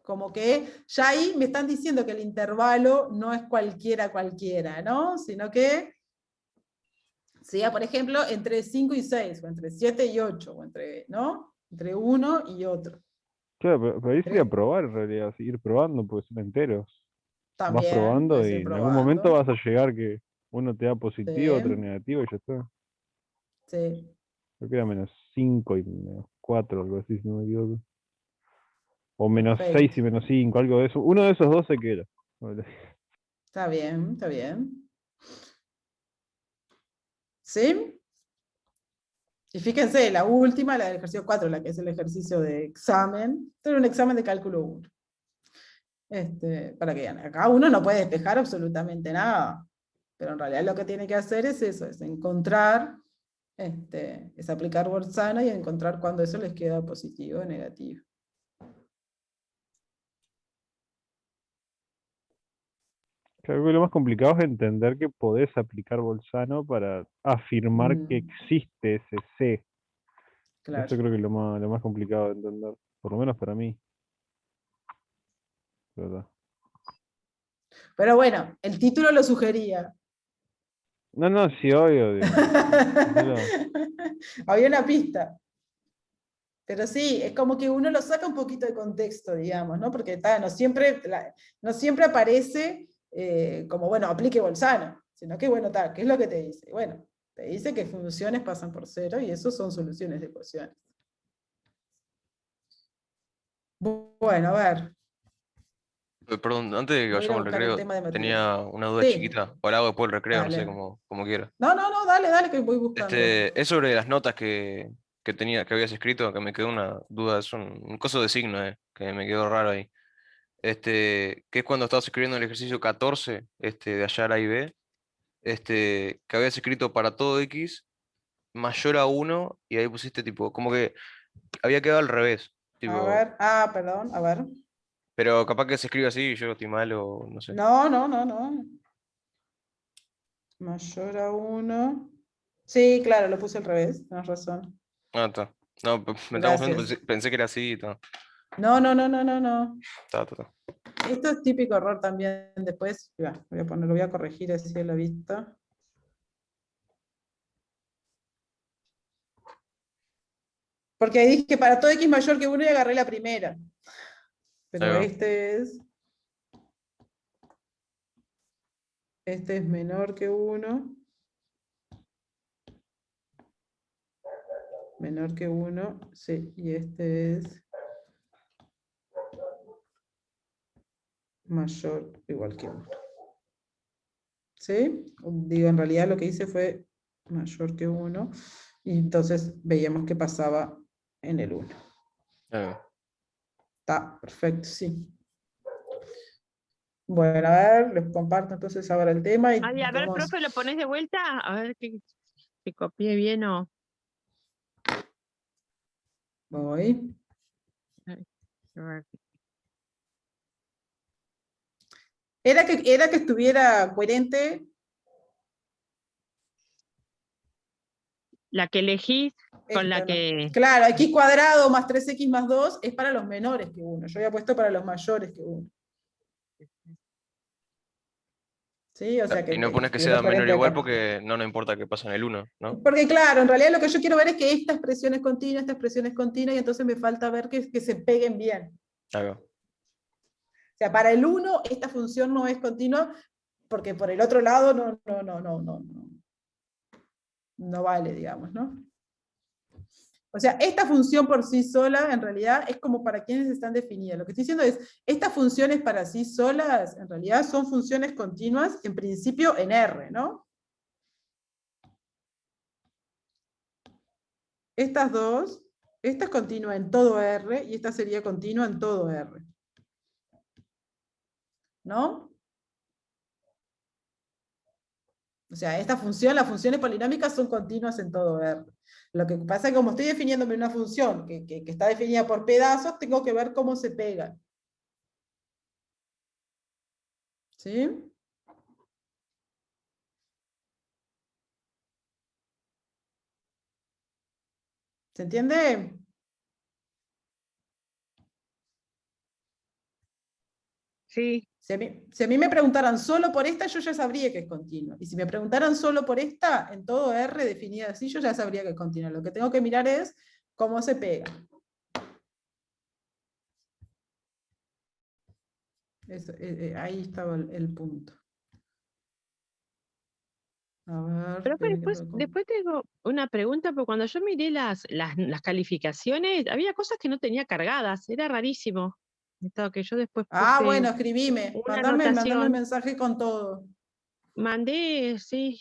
Como que ya ahí me están diciendo que el intervalo no es cualquiera, ¿no? Sino que sea, por ejemplo, entre 5 y 6, o entre 7 y 8, o entre, ¿no? Entre uno y otro. Claro, pero ahí sería probar en realidad, seguir probando, porque son enteros. Vas También, probando puede y ser en algún momento probando. vas a llegar que uno te da positivo, otro Sí, negativo y ya está. sí. Creo que era menos 5 y menos 4, algo así, si no me equivoco. O menos 6 Perfecto. y menos 5, algo de eso. Uno de esos dos se queda. Está bien, está bien. ¿Sí? Y fíjense, la última, la del ejercicio 4, la que es el ejercicio de examen. Esto es un examen de cálculo 1. Para que vean, acá uno no puede despejar absolutamente nada. Pero en realidad lo que tiene que hacer es eso, es encontrar, es aplicar Bolzano y encontrar cuando eso les queda positivo o negativo. Creo que lo más complicado es entender que podés aplicar Bolzano para afirmar que existe ese C. Claro. Eso creo que es lo más complicado de entender, por lo menos para mí. ¿Verdad? Pero bueno, el título lo sugería. No, sí, obvio. Había una pista. Pero sí, es como que uno lo saca un poquito de contexto, digamos, ¿no? Porque no siempre aparece como, bueno, aplique Bolzano, sino que, bueno, ¿qué es lo que te dice? Bueno, te dice que funciones pasan por 0 y eso son soluciones de ecuaciones. Bueno, a ver. Perdón, antes de que Voy a ir a vayamos al buscar el recreo, tema de Matías. tenía una duda Sí, chiquita. O la hago después del recreo, no sé, dale. como quiera. No, dale, que voy buscando. Es sobre las notas que que habías escrito, que me quedó una duda, es un coso de signo, que me quedó raro ahí. Que es cuando estabas escribiendo el ejercicio 14, de hallar A y B, que habías escrito para todo X mayor a 1, y ahí pusiste tipo, como que había quedado al revés. A Tipo, ver, perdón, a ver. pero capaz que se escribe así y yo estoy mal o no sé. No. Mayor a 1. Sí, claro, lo puse al revés, tienes razón. Ah, está. No, me estaba confundiendo, pensé que era así y tal. No. Está. Esto es típico error también. Después, lo voy a corregir así a la vista. Porque dije que para todo X mayor que 1 y agarré la primera. Pero este es menor que 1. Menor que 1, sí, y este es mayor o igual que 1. ¿Sí? Digo, en realidad lo que hice fue mayor que 1, y entonces veíamos que pasaba en el 1. Está, perfecto, sí. Bueno, a ver, les comparto entonces ahora el tema. Y a ver, profe, ¿lo pones de vuelta? A ver que copié bien o... Voy. Era que estuviera coherente. La que elegís con la que... Claro, x cuadrado más 3x más 2 es para los menores que 1. Yo había puesto para los mayores que 1. ¿Sí? O sea Y no pones que sea menor o igual porque no nos importa que pase en el 1, ¿no? Porque claro, en realidad lo que yo quiero ver es que esta expresión es continua, y entonces me falta ver que se peguen bien. Claro. O sea, para el 1 esta función no es continua, porque por el otro lado no vale, digamos, ¿no? O sea, esta función por sí sola, en realidad, es como para quienes están definidas. Lo que estoy diciendo es, estas funciones para sí solas, en realidad, son funciones continuas, en principio, en R, ¿no? Estas dos, esta es continua en todo R, y esta sería continua en todo R. ¿No? O sea, las funciones polinómicas son continuas en todo R. Lo que pasa es que como estoy definiéndome una función que está definida por pedazos, tengo que ver cómo se pega. ¿Sí? ¿Se entiende? Sí. Si a mí me preguntaran solo por esta, yo ya sabría que es continua. Y si me preguntaran solo por esta, en todo R definida así, yo ya sabría que es continua. Lo que tengo que mirar es cómo se pega. Ahí estaba el punto. A ver, Pero después tengo una pregunta, porque cuando yo miré las calificaciones, había cosas que no tenía cargadas, era rarísimo. Que yo después puse bueno, escribime, mandame el mensaje con todo. Mandé, sí.